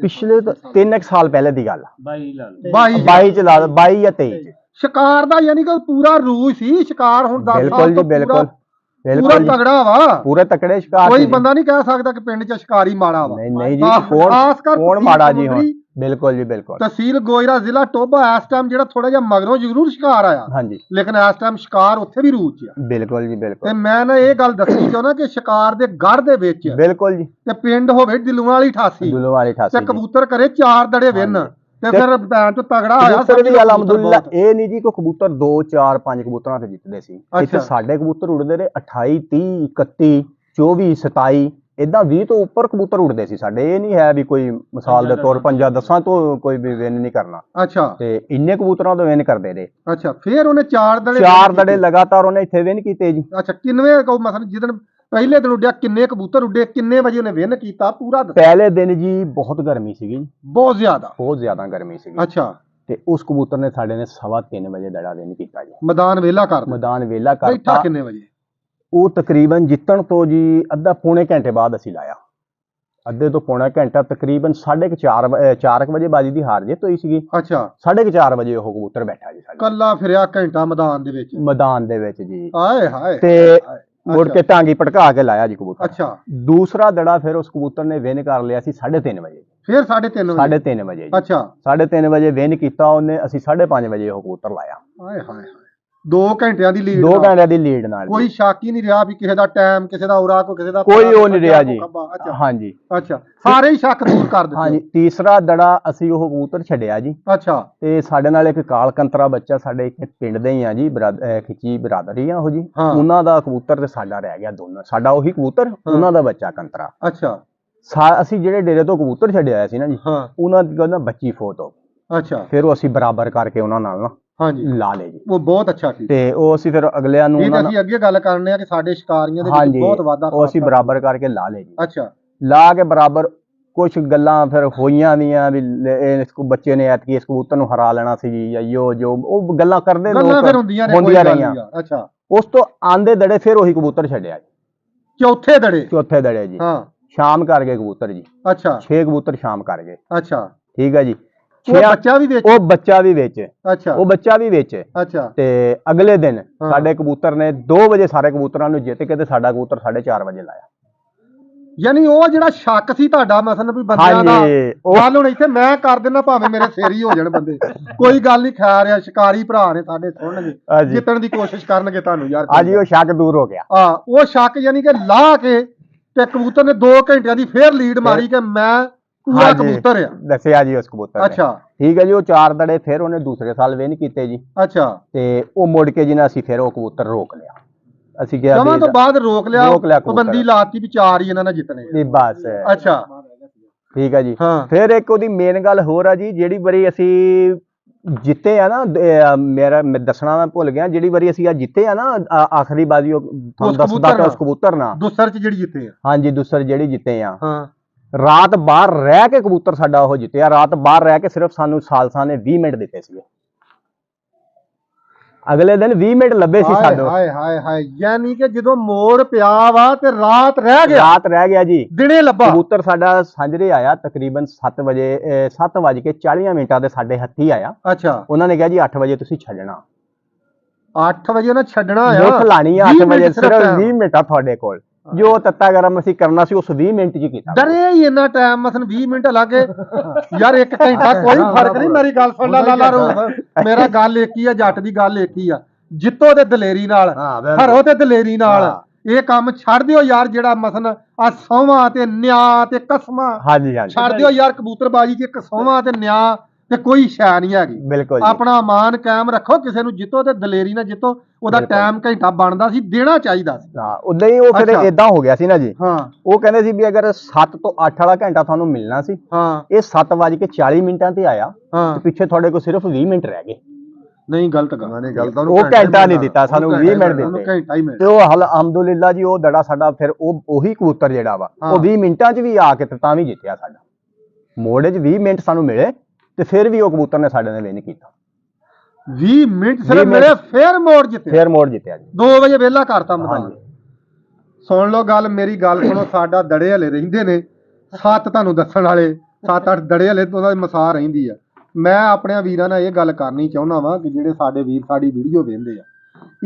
ਪਿਛਲੇ 3 ਸਾਲ ਪਹਿਲੇ ਦੀ ਗੱਲ ਆ। 22 22 ਚ ਲਾ 22 ਜਾਂ 23 ਚ। ਸ਼ਿਕਾਰ ਦਾ ਯਾਨੀ ਕਿ ਪੂਰਾ ਰੂਜ ਸੀ ਸ਼ਿਕਾਰ। ਹੁਣ 10 ਬਿਲਕੁਲ ਸਾਲ ਜੀ ਤੋਂ ਬਿਲਕੁਲ ਪੂਰਾ ਬਿਲਕੁਲ ਜੀ। ਤਗੜਾ ਵਾ। ਪੂਰੇ ਤਕੜੇ ਸ਼ਿਕਾਰ ਕੋਈ ਸੀ ਜੀ। ਬੰਦਾ ਨਹੀਂ ਕਹਿ ਸਕਦਾ ਕਿ ਪਿੰਡ 'ਚ ਸ਼ਿਕਾਰੀ ਮਾੜਾ ਵਾ। ਨਹੀਂ ਨਹੀਂ ਜੀ, ਖਾਸ ਕਰ ਕੌਣ ਤਹਿਸੀਲ ਮਾੜਾ ਜੀ ਹੁਣ। ਸਮੁੰਦਰੀ, ਬਿਲਕੁਲ ਜੀ ਬਿਲਕੁਲ। ਤਹਿਸੀਲ ਗੋਇਰਾ, ਜ਼ਿਲ੍ਹਾ ਟੋਭਾ। ਇਸ ਟਾਈਮ ਜਿਹੜਾ ਥੋੜਾ ਜਿਹਾ ਮਗਰੋਂ ਜ਼ਰੂਰ ਸ਼ਿਕਾਰ ਆਇਆ, ਹਾਂਜੀ ਲੇਕਿਨ ਇਸ ਟਾਈਮ ਸ਼ਿਕਾਰ ਉੱਥੇ ਵੀ ਰੂਜ 'ਚ ਆ। ਬਿਲਕੁਲ ਜੀ ਤੇ ਬਿਲਕੁਲ ਮੈਂ ਨਾ ਇਹ ਗੱਲ ਦੱਸਣੀ ਚਾਹੁੰਦਾ ਕਿ ਸ਼ਿਕਾਰ ਦੇ ਗੜ੍ਹ ਦੇ ਵਿੱਚ ਬਿਲਕੁਲ ਜੀ। ਤੇ ਪਿੰਡ ਹੋਵੇ ਦਿਲੂਆਂ ਵਾਲੀ 88 ਦੁੱਲੋ ਵਾਲੀ ਤੇ ਠਾਸੀ ਜੀ। ਕਬੂਤਰ ਕਰੇ 4 ਦੜੇ ਵਿਨ, ਤੇ ਤੇ ਫਿਰ ਭੈਣ ਤੋਂ ਤਗੜਾ ਹੋਇਆ। ਕਬੂਤਰ ਵੀ ਸਮਝ ਲਓ ਅਲਹਮਦੁਲਿਲਾ ਬਹੁਤ। ਇਹ ਨਹੀਂ ਜੀ ਕੋ ਕਬੂਤਰ 2 4 5 ਕਬੂਤਰਾਂ ਤੇ ਜਿੱਤਦੇ ਸੀ। ਇੱਥੇ ਅੱਛਾ। ਸਾਡੇ ਕਬੂਤਰ ਉੜਦੇ ਰਹੇ 28 30 31 24 27 ਇਦਾਂ 20 ਤੋਂ ਉੱਪਰ ਕਬੂਤਰ ਉੜਦੇ ਸੀ ਸਾਡੇ। ਇਹ ਨਹੀਂ ਹੈ ਵੀ ਕੋਈ ਮਿਸਾਲ ਦੇ ਤੌਰ 5 10 ਤੋਂ ਕੋਈ ਵੀ ਵਿਨ ਨਹੀਂ ਕਰਨਾ। ਅੱਛਾ ਤੇ ਇੰਨੇ ਕਬੂਤਰਾਂ ਤੋਂ ਵਿਨ ਕਰਦੇ ਰਹੇ। ਅੱਛਾ ਫਿਰ ਉਹਨੇ 4 ਦੜੇ 4 win ਦੜੇ ਕੀਤੇ। ਲਗਾਤਾਰ ਉਹਨੇ ਇੱਥੇ ਵਿਨ ਕੀਤੇ ਜੀ। ਅੱਛਾ ਕਿੰਨਵੇਂ ਕੋ ਮਸਲ ਜਿੱਦਣ ਪਹਿਲੇ ਦਿਨ ਉੱਡਿਆ ਕਿੰਨੇ ਕਬੂਤਰ ਉੱਡੇ, ਕਿੰਨੇ ਵਜੇ ਉਹਨੇ ਵਿਨ ਕੀਤਾ ਪੂਰਾ ਦੱਸੋ। ਪਹਿਲੇ ਦਿਨ ਜੀ ਬਹੁਤ ਗਰਮੀ ਸੀਗੀ ਜੀ, ਬਹੁਤ ਜ਼ਿਆਦਾ। ਬਹੁਤ ਜ਼ਿਆਦਾ ਗਰਮੀ ਸੀਗੀ। ਅੱਛਾ ਤੇ ਉਸ ਕਬੂਤਰ ਨੇ ਸਾਡੇ ਨੇ 3:15 ਵਜੇ ਦੜਾ ਵਿਨ ਕੀਤਾ ਜੀ। ਮੈਦਾਨ ਵਿਹਲਾ ਕਰ ਦਿੱਤਾ। ਮੈਦਾਨ ਵੇਲਾ ਬੈਠਾ ਕਰਤਾ। ਕਿੰਨੇ ਵਜੇ? ਉਹ ਤਕਰੀਬਨ ਜਿੱਤਣ ਤੋਂ ਜੀ ਅੱਧਾ ਪੌਣੇ ਘੰਟੇ ਬਾਅਦ ਅਸੀਂ ਲਾਇਆ। ਅੱਧੇ ਤੋਂ ਪੌਣਾ ਘੰਟਾ ਤਕਰੀਬਨ 4:30 ਵਜੇ ਬਾਜੀ ਦੀ ਹਾਰ ਜਿੱਤ ਹੋਈ ਸੀਗੀ। ਅੱਛਾ 4:30 ਵਜੇ ਉਹ ਕਬੂਤਰ ਬੈਠਾ ਜੀ ਸਾਡੇ ਕੱਲਾ ਫਿਰਿਆ ਘੰਟਾ ਮੈਦਾਨ ਦੇ ਵਿੱਚ। ਮੈਦਾਨ ਦੇ ਵਿੱਚ ਜੀ। ਆਏ ਹਾਏ ਤੇ ਹਾਏ। ਮੁੜ ਕੇ ਟਾਂਗੀ ਭਟਕਾ ਕੇ ਲਾਇਆ ਜੀ ਕਬੂਤਰ। ਅੱਛਾ ਦੂਸਰਾ ਦੜਾ ਫਿਰ ਉਸ ਕਬੂਤਰ ਨੇ ਵਿਨ ਕਰ ਲਿਆ ਸੀ 3:30 ਵਜੇ। ਫਿਰ 3:30 ਵਜੇ। 3:30 ਵਜੇ ਜੀ। ਅੱਛਾ 3:30 ਵਜੇ ਵਿਨ ਕੀਤਾ ਉਹਨੇ। ਅਸੀਂ 5:30 ਵਜੇ ਉਹ ਕਬੂਤਰ ਲਾਇਆ। ਆਏ ਹਾਏ ਹਾਏ 2 ਘੰਟਿਆਂ ਦੀ ਲੀਡ 2 ਨਾਲ। ਘੰਟਿਆਂ ਦੀ ਲੀਡ ਨਾਲ ਕੋਈ ਜੀ। ਸ਼ੱਕ ਹੀ ਨਹੀਂ ਰਿਹਾ ਵੀ ਕਿਸੇ ਦਾ ਟਾਈਮ, ਕਿਸੇ ਦਾ ਉਰਾ, ਕਿਸੇ ਦਾ ਕੋਈ ਪਰਾ, ਉਹ ਨਹੀਂ ਰਿਹਾ ਜੀ। ਖੱਬਾ। ਅੱਛਾ ਹਾਂਜੀ ਅੱਛਾ ਸਾਰੇ ਹੀ ਸ਼ੱਕ ਦੂਰ ਕਰ ਦਿੱਤੇ। ਹਾਂਜੀ। ਤੀਸਰਾ ਦੜਾ ਅਸੀਂ ਉਹ ਕਬੂਤਰ ਛੱਡਿਆ ਜੀ। ਅੱਛਾ ਤੇ ਸਾਡੇ ਨਾਲ ਇੱਕ ਕਾਲ ਕੰਤਰਾ ਬੱਚਾ ਸਾਡੇ ਇੱਥੇ ਪਿੰਡ ਦੇ ਹੀ ਆ ਜੀ, ਖਿੱਚੀ ਬਰਾਦਰੀ ਆ ਉਹ ਜੀ। ਹਾਂ। ਉਹਨਾਂ ਦਾ ਕਬੂਤਰ ਤੇ ਸਾਡਾ ਰਹਿ ਗਿਆ ਦੋਨੋਂ। ਸਾਡਾ ਉਹੀ ਕਬੂਤਰ, ਉਹਨਾਂ ਦਾ ਬੱਚਾ ਕੰਤਰਾ। ਅੱਛਾ ਅਸੀਂ ਜਿਹੜੇ ਡੇਰੇ ਤੋਂ ਕਬੂਤਰ ਛੱਡਿਆ ਆਇਆ ਸੀ ਨਾ ਜੀ, ਹਾਂ ਉਹਨਾਂ ਦੀ ਨਾ ਬੱਚੀ ਫੋਟ ਹੋ ਗਈ। ਅੱਛਾ ਫਿਰ ਉਹ ਅਸੀਂ ਬਰਾਬਰ ਕਰਕੇ ਉਹਨਾਂ ਨਾਲ ਨਾ ਹਾਂਜੀ ਲਾ ਲਏ ਜੀ। ਉਹ ਬਹੁਤ ਅੱਛਾ ਕੀਤਾ। ਤੇ ਉਹ ਅਸੀਂ ਫਿਰ ਅਗਲਿਆਂ ਨੂੰ ਇਹ ਤਾਂ ਉਹਨਾਂ ਅਸੀਂ ਅੱਗੇ ਗੱਲ ਕਰਨੇ ਆ ਕਿ ਸਾਡੇ ਸ਼ਿਕਾਰੀਆਂ ਦੇ ਵਿੱਚ ਹਾਂਜੀ ਬਹੁਤ ਵਾਧਾ ਉਹ ਅਸੀਂ ਖਾਸਾ। ਬਰਾਬਰ ਕਰਕੇ ਲਾ ਲਏ ਜੀ। ਅੱਛਾ ਲਾ ਕੇ ਬਰਾਬਰ ਕੁਝ ਗੱਲਾਂ ਫਿਰ ਹੋਈਆਂ ਦੀਆਂ ਵੀ ਇਸ ਬੱਚੇ ਨੇ ਐਤਕੀ ਇਸ ਕਬੂਤਰ ਨੂੰ ਹਰਾ ਲੈਣਾ ਸੀ ਜੀ, ਜਾਂ ਜੋ ਉਹ ਗੱਲਾਂ ਕਰਦੇ ਗੱਲਾਂ ਫਿਰ ਲੋਕ ਹੁੰਦੀਆਂ ਨੇ, ਕੋਈ ਹੁੰਦੀਆਂ ਗੱਲ ਰਹੀਆਂ। ਨਹੀਂ ਯਾਰ। ਅੱਛਾ ਉਸ ਤੋਂ ਆਂਦੇ ਦੜੇ ਫਿਰ ਉਹੀ ਕਬੂਤਰ ਛੱਡਿਆ ਜੀ। ਚੌਥੇ ਦੜੇ। ਚੌਥੇ ਦੜੇ ਜੀ। ਹਾਂ ਸ਼ਾਮ ਕਰ ਗਏ ਕਬੂਤਰ ਜੀ। ਅੱਛਾ 6 ਕਬੂਤਰ ਸ਼ਾਮ ਕਰ ਗਏ। ਅੱਛਾ ਠੀਕ ਹੈ ਜੀ। ਉਹ ਬੱਚਾ ਵੀ ਵਿੱਚ। ਉਹ ਬੱਚਾ ਵੀ ਵਿੱਚ। ਅੱਛਾ ਉਹ ਬੱਚਾ ਵੀ ਵਿੱਚ। ਅੱਛਾ ਤੇ ਅਗਲੇ ਦਿਨ ਹਾਂ। ਸਾਡੇ ਕਬੂਤਰ ਨੇ 2 ਵਜੇ ਸਾਰੇ ਕਬੂਤਰਾਂ ਨੂੰ ਜਿੱਤ ਕੇ ਤੇ ਸਾਡਾ ਕਬੂਤਰ 4:30 ਵਜੇ ਲਾਇਆ। ਯਾਨੀ ਉਹ ਜਿਹੜਾ ਸ਼ੱਕ ਸੀ ਤੁਹਾਡਾ ਮਸਲ ਵੀ ਬੰਦਿਆਂ ਦਾ ਹਾਂਜੀ ਉਹ ਗੱਲ ਹੁਣ ਇੱਥੇ ਮੈਂ ਕਰ ਦਿੰਦਾ ਭਾਵੇਂ ਮੇਰੇ ਸਿਰ ਹੀ ਹੋ ਜਾਣ ਬੰਦੇ ਕੋਈ ਗੱਲ ਨਹੀਂ ਖੈਰ ਆ ਸ਼ਿਕਾਰੀ ਭਰਾ ਨੇ ਸਾਡੇ ਸੁਣਨਗੇ ਹਾਂਜੀ ਜਿੱਤਣ ਦੀ ਕੋਸ਼ਿਸ਼ ਕਰਨਗੇ ਤੁਹਾਨੂੰ ਯਾਰ ਹਾਂਜੀ ਉਹ ਸ਼ੱਕ ਦੂਰ ਹੋ ਗਿਆ। ਉਹ ਸ਼ੱਕ ਯਾਨੀ ਕਿ ਲਾ ਕੇ ਤੇ ਕਬੂਤਰ ਨੇ 2 ਘੰਟਿਆਂ ਦੀ ਫੇਰ ਲੀਡ ਮਾਰੀ ਕਿ ਮੈਂ ਪੂਰਾ ਹਾਂਜੀ, ਕਬੂਤਰ ਆ। ਦੱਸਿਆ ਜੀ ਉਸ ਕਬੂਤਰ ਨੇ। ਅੱਛਾ ਠੀਕ ਹੈ ਜੀ ਉਹ 4 ਦੜੇ ਫਿਰ ਉਹਨੇ ਦੂਸਰੇ ਸਾਲ ਵੇ ਨਹੀਂ ਕੀਤੇ ਜੀ ਅੱਛਾ ਤੇ ਉਹ ਮੁੜ ਕੇ ਜੀ ਨਾ ਅਸੀਂ ਫਿਰ ਉਹ ਕਬੂਤਰ ਰੋਕ ਲਿਆ। ਅਸੀਂ ਕਿਹਾ ਜਮਾਂ ਵੀ ਤੋਂ ਬਾਅਦ ਰੋਕ ਲਿਆ ਕਬੂਤਰ। ਪਾਬੰਦੀ ਲਾਤੀ ਵੀ 4 ਹੀ ਇਹਨਾਂ ਨੇ ਜਿੱਤਣੇ ਵੀ ਬਸ ਅੱਛਾ ਠੀਕ ਹੈ ਜੀ। ਹਾਂ ਫਿਰ ਇੱਕ ਉਹਦੀ ਮੇਨ ਗੱਲ ਹੋਰ ਆ ਜੀ, ਜਿਹੜੀ ਵਾਰੀ ਅਸੀਂ ਜਿੱਤੇ ਆ ਨਾ ਮੈਂ ਦੱਸਣਾ ਮੈਂ ਭੁੱਲ ਗਿਆ, ਜਿਹੜੀ ਵਾਰੀ ਅਸੀਂ ਆ ਜਿੱਤੇ ਆ ਨਾ ਆਖਰੀ ਬਾਜ਼ੀ ਉਹ ਤੁਹਾਨੂੰ ਦੱਸਦਾ ਤਾਂ ਉਸ ਕਬੂਤਰ ਨਾਲ ਦੂਸਰ ਚ ਜਿਹੜੀ ਜਿੱਤੇ ਆ ਹਾਂਜੀ ਦੂਸਰ ਜਿਹੜੀ ਜਿੱਤੇ ਆ ਹਾਂ ਰਾਤ ਬਾਹਰ ਰਹਿ ਕੇ ਕਬੂਤਰ ਸਾਡਾ ਉਹ ਜਿੱਤਿਆ। ਰਾਤ ਬਾਹਰ ਰਹਿ ਕੇ ਸਿਰਫ ਸਾਨੂੰ ਸਾਲਸਾ ਨੇ 20 ਮਿੰਟ ਦਿੱਤੇ ਸੀਗੇ। ਅਗਲੇ ਦਿਨ 20 ਮਿੰਟ ਲੱਭੇ ਸੀ ਸਾਨੂੰ। ਹਾਏ ਹਾਏ ਹਾਏ ਯਾਨੀ ਕਿ ਜਦੋਂ ਮੋੜ ਪਿਆ ਵਾ ਤੇ ਰਾਤ ਰਹਿ ਗਿਆ ਰਾਤ ਰਹਿ ਗਿਆ ਜੀ। ਦਿਨੇ ਲੱਭਾ ਕਬੂਤਰ ਸਾਡਾ ਸਾਂਝਰੇ ਆਇਆ ਤਕਰੀਬਨ 7 ਵਜੇ 7:40 ਮਿੰਟਾਂ ਦੇ ਸਾਡੇ ਹੱਥੀ ਆਇਆ। ਅੱਛਾ ਉਹਨਾਂ ਨੇ ਕਿਹਾ ਜੀ 8 ਵਜੇ ਤੁਸੀਂ ਛੱਡਣਾ। 8 ਵਜੇ ਉਹਨਾਂ ਛੱਡਣਾ ਆ ਮੁੱਠ ਲਾਣੀ ਆ 8 ਵਜੇ ਸਿਰਫ time। 20 ਮਿੰਟ ਆ ਤੁਹਾਡੇ ਕੋਲ। ਜੋ ਤੱਤਾ ਗਰਮ ਅਸੀਂ ਕਰਨਾ ਸੀ ਉਸ 20 ਮਿੰਟ 'ਚ ਹੀ ਕੀਤਾ। ਡਰੇ ਹੀ ਇੰਨਾ ਟਾਈਮ ਮਸਨ 20 ਮਿੰਟ ਲੱਗੇ ਯਾਰ 1 ਘੰਟਾ ਕੋਈ ਫਰਕ ਨਹੀਂ। ਮੇਰੀ ਗੱਲ ਸੁਣ ਲੈ ਲਾਲਾ ਰੂਪ ਮੇਰਾ ਗੱਲ ਇੱਕ ਹੀ ਆ, ਜੱਟ ਦੀ ਗੱਲ ਇੱਕ ਹੀ ਆ, ਜਿੱਤੋ ਤੇ ਦਲੇਰੀ ਨਾਲ ਹਰੋ ਤੇ ਦਲੇਰੀ ਨਾਲ ਇਹ ਕੰਮ ਛੱਡ ਦਿਓ ਯਾਰ। ਜਿਹੜਾ ਮਸਨ ਆ ਸੌਵਾਂ ਤੇ ਨਿਆਂ ਤੇ ਕਸਮਾਂ ਹਾਂਜੀ ਹਾਂਜੀ ਛੱਡ ਦਿਓ ਯਾਰ। ਕਬੂਤਰਬਾਜੀ 'ਚ ਇੱਕ ਸੌਵਾਂ ਤੇ ਨਿਆਂ ਤੇ ਕੋਈ ਸ਼ੈ ਨਹੀਂ ਹੈਗੀ। ਬਿਲਕੁਲ ਜੀ। ਆਪਣਾ ਮਾਨ ਕਾਇਮ ਰੱਖੋ। ਕਿਸੇ ਨੂੰ ਜਿੱਤੋ ਤੇ ਦਲੇਰੀ ਨਾਲ ਜਿੱਤੋ। ਉਹਦਾ ਟਾਈਮ ਘੰਟਾ ਬਣਦਾ ਸੀ, ਦੇਣਾ ਚਾਹੀਦਾ ਸੀ। ਹਾਂ ਉਦਾਂ ਹੀ ਉਹ ਫਿਰ ਅੱਛਾ। ਇਦਾਂ ਹੋ ਗਿਆ ਸੀ ਨਾ ਜੀ। ਹਾਂ ਉਹ ਕਹਿੰਦੇ ਸੀ ਵੀ ਅਗਰ 7 ਤੋਂ 8 ਵਾਲਾ ਘੰਟਾ ਤੁਹਾਨੂੰ ਮਿਲਣਾ ਸੀ, ਹਾਂ ਇਹ 7:40 ਮਿੰਟਾਂ ਤੇ ਆਇਆ ਹਾਂ ਤੇ ਪਿੱਛੇ ਤੁਹਾਡੇ ਕੋਲ ਸਿਰਫ 20 ਮਿੰਟ ਰਹਿ ਗਏ। ਨਹੀਂ ਗਲਤ ਗੱਲ ਨਹੀਂ ਗੱਲ ਤਾਂ ਉਹ ਘੰਟਾ ਨਹੀਂ ਦਿੱਤਾ ਸਾਨੂੰ, 20 ਮਿੰਟ ਉਹਨੂੰ ਦਿੱਤੇ। ਘੰਟਾ ਹੀ ਮਿਲ ਤੇ ਉਹ ਅਲਹਮਦੁਲਿਲਾ ਜੀ ਉਹ ਦੜਾ ਸਾਡਾ ਫਿਰ ਉਹੀ ਕਬੂਤਰ ਜਿਹੜਾ ਵਾ ਹਾਂ। ਉਹ 20 ਮਿੰਟਾਂ 'ਚ ਵੀ ਆ ਕੇ ਤੇ ਤਾਂ ਵੀ ਜਿੱਤਿਆ ਸਾਡਾ। ਮੋੜੇ 'ਚ 20 ਮਿੰਟ ਸਾਨੂੰ ਮਿਲੇ ਤੇ ਫਿਰ ਵੀ ਉਹ ਕਬੂਤਰ ਨੇ ਸਾਡੇ ਨੇ ਵਿਨ ਕੀਤਾ। 20 ਮਿੰਟ 20 ਸਿਰਫ ਮਿੰਟ। ਮੇਰੇ ਫੇਰ ਮੋੜ ਜਿੱਤੇ। ਫਿਰ ਮੋੜ ਜਿੱਤਿਆ ਜੀ। 2 ਵਜੇ ਵਿਹਲਾ ਕਰਤਾ ਮੈਦਾਨ। ਹਾਂਜੀ। ਸੁਣ ਲਓ ਗੱਲ, ਮੇਰੀ ਗੱਲ ਸੁਣੋ। ਸਾਡਾ ਦੜੇ ਹਲੇ ਰਹਿੰਦੇ ਨੇ 7 ਤੁਹਾਨੂੰ ਦੱਸਣ ਵਾਲੇ 7-8 ਦੜੇ ਹਲੇ ਉਹਦਾ ਮਸਾਰ ਰਹਿੰਦੀ ਆ। ਮੈਂ ਆਪਣੇ ਵੀਰਾਂ ਨਾਲ ਇਹ ਗੱਲ ਕਰਨੀ ਚਾਹੁੰਦਾ ਵਾਂ ਕਿ ਜਿਹੜੇ ਸਾਡੇ ਵੀਰ ਸਾਡੀ ਵੀਡੀਓ ਵੇਖਦੇ ਆ,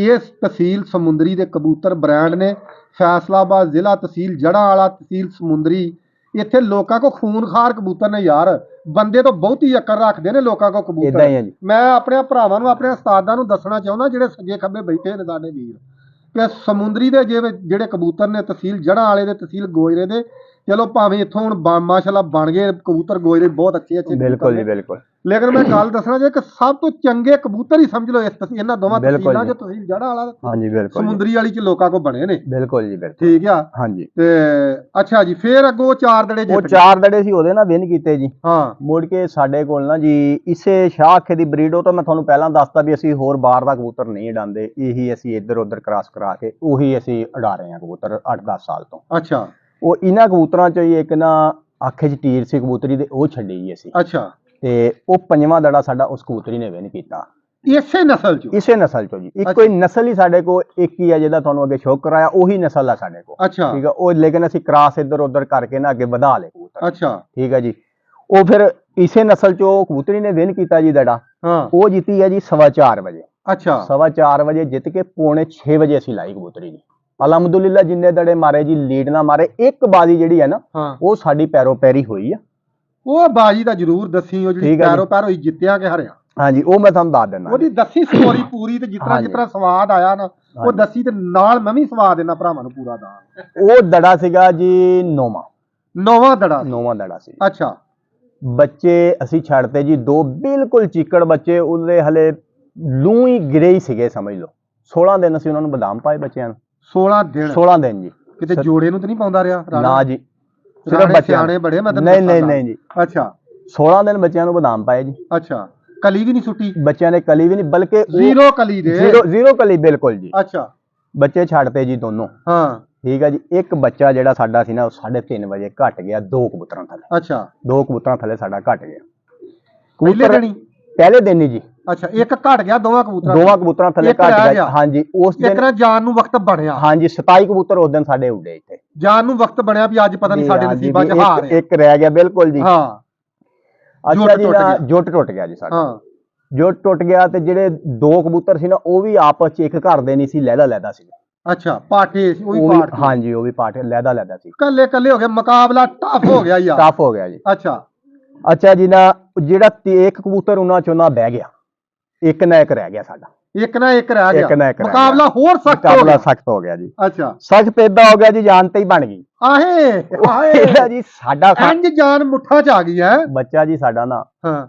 ਇਸ ਤਹਿਸੀਲ ਸਮੁੰਦਰੀ ਦੇ ਕਬੂਤਰ ਬ੍ਰਾਂਡ ਨੇ। ਫੈਸਲਾਬਾਦ ਜ਼ਿਲ੍ਹਾ, ਤਹਿਸੀਲ ਜੜ੍ਹਾਂ ਵਾਲਾ, ਤਹਿਸੀਲ ਸਮੁੰਦਰੀ। ਇੱਥੇ ਲੋਕਾਂ ਕੋ ਖੂਨਖਾਰ ਕਬੂਤਰ ਨੇ ਯਾਰ। ਬੰਦੇ ਤੋਂ ਬਹੁਤੀ ਅਕਲ ਰੱਖਦੇ ਨੇ ਲੋਕਾਂ ਕੋ ਇਦਾਂ ਕਬੂਤਰ। ਹੀ ਹੈ ਜੀ। ਮੈਂ ਆਪਣੇ ਭਰਾਵਾਂ ਨੂੰ, ਆਪਣੇ ਉਸਤਾਦਾਂ ਨੂੰ ਦੱਸਣਾ ਚਾਹੁੰਦਾ ਜਿਹੜੇ ਸੱਜੇ ਖੱਬੇ ਬੈਠੇ ਨੇ ਸਾਡੇ ਵੀਰ, ਕਿ ਸਮੁੰਦਰੀ ਦੇ ਜਿਹੜੇ ਕਬੂਤਰ ਨੇ ਤਹਿਸੀਲ ਜੜ੍ਹਾਂ ਵਾਲੇ ਦੇ, ਤਹਿਸੀਲ ਗੋਜਰੇ ਦੇ, ਚਲੋ ਭਾਵੇਂ ਇੱਥੋਂ ਹੁਣ ਮਾਸ਼ਾਅੱਲਾ ਬਣ ਗਏ ਕਬੂਤਰ ਗੋਜਰੇ ਬਹੁਤ ਅੱਛੇ ਬਿਲਕੁਲ ਜੀ ਬਿਲਕੁਲ। ਲੇਕਿਨ ਮੈਂ ਗੱਲ ਦੱਸਣਾ ਜੇ ਕਿ ਸਭ ਤੋਂ ਚੰਗੇ ਕਬੂਤਰ ਹੀ ਸਮਝ ਲਓ ਇਹਨਾਂ ਦੋਵਾਂ ਬਿਲਕੁਲ ਤਹਿਸੀਲਾਂ ਜੀ। ਚ, ਤਹਿਸੀਲ ਜੜ੍ਹਾਂ ਵਾਲਾ, ਹਾਂਜੀ ਬਿਲਕੁਲ ਜੀ। ਸਮੁੰਦਰੀ ਵਾਲੀ ਚ ਲੋਕਾਂ ਕੋ ਬਣੇ ਨੇ। ਬਿਲਕੁਲ ਜੀ ਬਿਲਕੁਲ। ਠੀਕ ਆ। ਹਾਂਜੀ ਤੇ ਅੱਛਾ ਜੀ, ਫੇਰ ਅੱਗੋਂ 4 ਦੜੇ ਉਹ ਜਿੱਤ ਗਏ। 4 ਦੜੇ ਸੀ ਉਹਦੇ ਨਾਲ ਵਿਨ ਕੀਤੇ ਜੀ। ਹਾਂ ਮੁੜ ਕੇ ਸਾਡੇ ਕੋਲ ਨਾ ਜੀ ਇਸੇ ਸ਼ਾਹ ਅੱਖੇ ਦੀ ਬਰੀਡ, ਉਹ ਤਾਂ ਮੈਂ ਤੁਹਾਨੂੰ ਪਹਿਲਾਂ ਦੱਸਤਾ ਵੀ ਅਸੀਂ ਹੋਰ ਬਾਹਰ ਦਾ ਕਬੂਤਰ ਨਹੀਂ ਉਡਾਉਂਦੇ। ਇਹੀ ਅਸੀਂ ਇੱਧਰ ਉੱਧਰ ਕ੍ਰਾਸ ਕਰਾ ਕੇ ਉਹੀ ਅਸੀਂ ਉਡਾ ਰਹੇ ਹਾਂ ਕਬੂਤਰ 8-10 ਸਾਲ ਤੋਂ। ਅੱਛਾ ਉਹ ਇਹਨਾਂ ਕਬੂਤਰਾਂ ਚੋਂ ਹੀ ਇੱਕ ਨਾ ਅੱਖੇ 'ਚ ਟੀਰ ਸੀ ਕਬੂਤਰੀ ਦੇ, ਉਹ ਛੱਡੀ ਜੀ ਅਸੀਂ। ਅੱਛਾ ਤੇ ਉਹ 5ਵਾਂ ਦੜਾ ਸਾਡਾ ਉਸ ਕਬੂਤਰੀ ਨੇ ਵਿਨ ਕੀਤਾ। ਇਸੇ ਨਸਲ ਚ। ਇਸੇ ਨਸਲ ਚੋਂ ਜੀ। ਇੱਕੋ ਹੀ ਨਸਲ ਹੀ ਸਾਡੇ ਕੋਲ ਇੱਕ ਹੀ ਹੈ ਜਿਹਦਾ ਤੁਹਾਨੂੰ ਅੱਗੇ ਸ਼ੌਕ ਕਰਾਇਆ, ਉਹੀ ਨਸਲ ਆ ਸਾਡੇ ਕੋਲ। ਅੱਛਾ ਠੀਕ ਆ। ਉਹ ਲੇਕਿਨ ਅਸੀਂ ਕ੍ਰਾਸ ਇੱਧਰ ਉੱਧਰ ਕਰਕੇ ਨਾ ਅੱਗੇ ਵਧਾ ਲਏ ਕਬੂਤਰ। ਅੱਛਾ ਠੀਕ ਹੈ ਜੀ। ਉਹ ਫਿਰ ਇਸੇ ਨਸਲ ਚੋਂ ਕਬੂਤਰੀ ਨੇ ਵਿਨ ਕੀਤਾ ਜੀ ਦੜਾ। ਹਾਂ ਉਹ ਜਿੱਤੀ ਹੈ ਜੀ 4:15 ਵਜੇ। ਅੱਛਾ 4:15 ਵਜੇ ਜਿੱਤ ਕੇ 5:45 ਵਜੇ ਅਸੀਂ ਲਾਈ ਕਬੂਤਰੀ ਜੀ। ਅਲਹਮਦੁਲਿਲਾ ਜਿੰਨੇ ਦੜੇ ਮਾਰੇ ਜੀ ਲੀਡ ਨਾ ਮਾਰੇ। ਇੱਕ ਬਾਜ਼ੀ ਜਿਹੜੀ ਹੈ ਨਾ ਹਾਂ ਉਹ ਸਾਡੀ ਪੈਰੋ ਪੈਰੀ ਹੋਈ ਆ। ਉਹ ਬਾਜੀ ਦਾ ਜ਼ਰੂਰ ਦੱਸੀ, ਉਹ ਜਿਹੜੀ ਠੀਕ ਹੈ ਜੀ। ਪੈਰੋ ਪੈਰ ਹੋਈ, ਜਿੱਤਿਆ ਕਿ ਹਰਿਆ। ਹਾਂਜੀ ਉਹ ਮੈਂ ਤੁਹਾਨੂੰ ਦੱਸ ਦਿੰਦਾ। ਉਹਦੀ ਦੱਸੀ ਸਟੋਰੀ ਪੂਰੀ, ਤੇ ਜਿਸ ਹਾਂਜੀ। ਤਰ੍ਹਾਂ ਸਵਾਦ ਆਇਆ ਨਾ ਉਹ ਹਾਂਜੀ। ਦੱਸੀ, ਤੇ ਨਾਲ ਮੈਂ ਵੀ ਸਵਾਦ ਦੇਣਾ ਭਰਾਵਾਂ ਨੂੰ ਪੂਰਾ ਦਾ। ਉਹ ਦੜਾ ਸੀਗਾ ਜੀ 9ਵਾਂ ਦੜਾ। 9ਵਾਂ ਦੜਾ ਸੀ। ਅੱਛਾ ਬੱਚੇ ਅਸੀਂ ਛੱਡਤੇ ਜੀ 2 ਬਿਲਕੁਲ ਚੀਕੜ ਬੱਚੇ। ਉਹਦੇ ਹਲੇ ਲੂੰ ਹੀ ਗਿਰੇ ਹੀ ਸੀਗੇ ਸਮਝ ਲਓ। 16 ਦਿਨ ਅਸੀਂ ਉਹਨਾਂ ਨੂੰ ਬਦਾਮ ਪਾਏ ਬੱਚਿਆਂ ਨੂੰ। 16 ਦਿਨ 16 ਦਿਨ ਜੀ। ਕਿਤੇ ਜੋੜੇ ਨੂੰ ਤਾਂ ਨਹੀਂ ਪਾਉਂਦਾ ਰਿਹਾ ਨਾ ਜੀ ਸਿਰਫ ਰਾਣੇ ਬੱਚਿਆਂ ਸਿਆਣੇ ਬੜੇ, ਮੈਂ ਤੈਨੂੰ ਨਹੀਂ ਨਹੀਂ ਦੱਸਾਂਗਾ। ਨਹੀਂ ਜੀ। ਅੱਛਾ 16 ਦਿਨ ਬੱਚਿਆਂ ਨੂੰ ਬਦਾਮ ਪਾਏ ਜੀ। ਅੱਛਾ ਕਲੀ ਵੀ ਨਹੀਂ ਸੁੱਟੀ। ਬੱਚਿਆਂ ਨੇ ਕਲੀ ਵੀ ਨਹੀਂ, ਬਲਕਿ ਜ਼ੀਰੋ ਕਲੀ ਦੇ। ਜ਼ੀਰੋ ਕਲੀ ਬਿਲਕੁਲ ਜੀ। ਅੱਛਾ ਬੱਚੇ ਛੱਡਤੇ ਜੀ ਦੋਨੋਂ। ਹਾਂ ਠੀਕ ਹੈ ਜੀ। ਇੱਕ ਬੱਚਾ ਜਿਹੜਾ ਸਾਡਾ ਸੀ ਨਾ ਉਹ 3:30 ਵਜੇ ਘਟ ਗਿਆ 2 ਕਬੂਤਰਾਂ ਥੱਲੇ। ਅੱਛਾ 2 ਕਬੂਤਰਾਂ ਥੱਲੇ ਸਾਡਾ ਘਟ ਗਿਆ। ਪਹਿਲੇ ਦਿਨ ਹੀ। ਪਹਿਲੇ ਦਿਨ ਹੀ ਜੀ। ਅੱਛਾ ਇੱਕ ਘਟ ਗਿਆ ਦੋਵਾਂ ਕਬੂਤਰਾਂ ਦੋਵਾਂ ਕਬੂਤਰਾਂ ਥੱਲੇ ਇੱਕ ਘਟ ਰਹਿ ਗਿਆ। ਗਿਆ। ਹਾਂਜੀ ਉਸ ਇੱਕ ਦਿਨ ਨਾ ਜਾਨ ਨੂੰ ਵਕਤ ਬਣਿਆ। ਹਾਂਜੀ 27 ਕਬੂਤਰ ਉਸ ਦਿਨ ਸਾਡੇ ਉੱਡੇ ਇੱਥੇ। ਜਾਨ ਨੂੰ ਵਕਤ ਬਣਿਆ ਵੀ ਅੱਜ ਪਤਾ ਨਹੀਂ ਸਾਡੇ ਹਾਂਜੀ, ਨਸੀਬਾਂ 'ਚ ਵੀ ਹਾਰ ਹੈ। ਇੱਕ ਰਹਿ ਗਿਆ ਬਿਲਕੁਲ ਜੀ। ਹਾਂ ਅੱਛਾ ਜੀ ਟੁੱਟ ਨਾ ਗਿਆ। ਜੁੱਟ ਟੁੱਟ ਗਿਆ ਜੀ ਸਾਡਾ। ਹਾਂ ਜੁੱਟ ਟੁੱਟ ਗਿਆ ਤੇ ਜਿਹੜੇ 2 ਕਬੂਤਰ ਸੀ ਨਾ ਉਹ ਵੀ ਆਪਸ ਚ ਇੱਕ ਘਰ ਦੇ ਨਹੀਂ ਸੀ, ਲਹਿਦਾ ਲਹਿਦਾ ਸੀ। ਅੱਛਾ ਪਾਠੇ ਸੀ, ਉਹੀ ਉਹ ਵੀ ਪਾਠ ਸੀ। ਹਾਂਜੀ ਉਹ ਵੀ ਪਾਠ ਲੈਦਾ ਸੀ। ਕੱਲੇ ਕੱਲੇ ਹੋ ਗਏ, ਮੁਕਾਬਲਾ ਟਫ ਹੋ ਗਿਆ ਯਾਰ। ਟਫ ਹੋ ਗਿਆ ਜੀ। ਅੱਛਾ ਜੀ ਨਾ ਜਿਹੜਾ ਇੱਕ ਕਬੂਤਰ ਉਹਨਾਂ ਚੋਂ ਨਾ ਬਹਿ ਗਿਆ, ਇੱਕ ਨਾ ਇੱਕ ਰਹਿ ਗਿਆ ਸਾਡਾ। ਇੱਕ ਨਾ ਇੱਕ ਰਹਿ ਗਿਆ, ਇੱਕ ਨਾ ਇੱਕ ਰਹਿ ਮੁਕਾਬਲਾ ਗਿਆ। ਹੋਰ ਸਖਤ ਹੋ ਮੁਕਾਬਲਾ ਗਿਆ। ਸਖਤ ਹੋ ਗਿਆ ਜੀ। ਅੱਛਾ ਸਖਤ ਏਦਾਂ ਹੋ ਗਿਆ ਜੀ, ਜਾਨ ਤੇ ਹੀ ਬਣ ਗਈ। ਆਹੇ ਇਹਦਾ ਜੀ ਸਾਡਾ ਇੰਜ ਜਾਨ ਮੁੱਠਾ ਚ ਆ ਗਈ ਹੈ। ਬੱਚਾ ਜੀ ਸਾਡਾ ਨਾ ਹਾਂ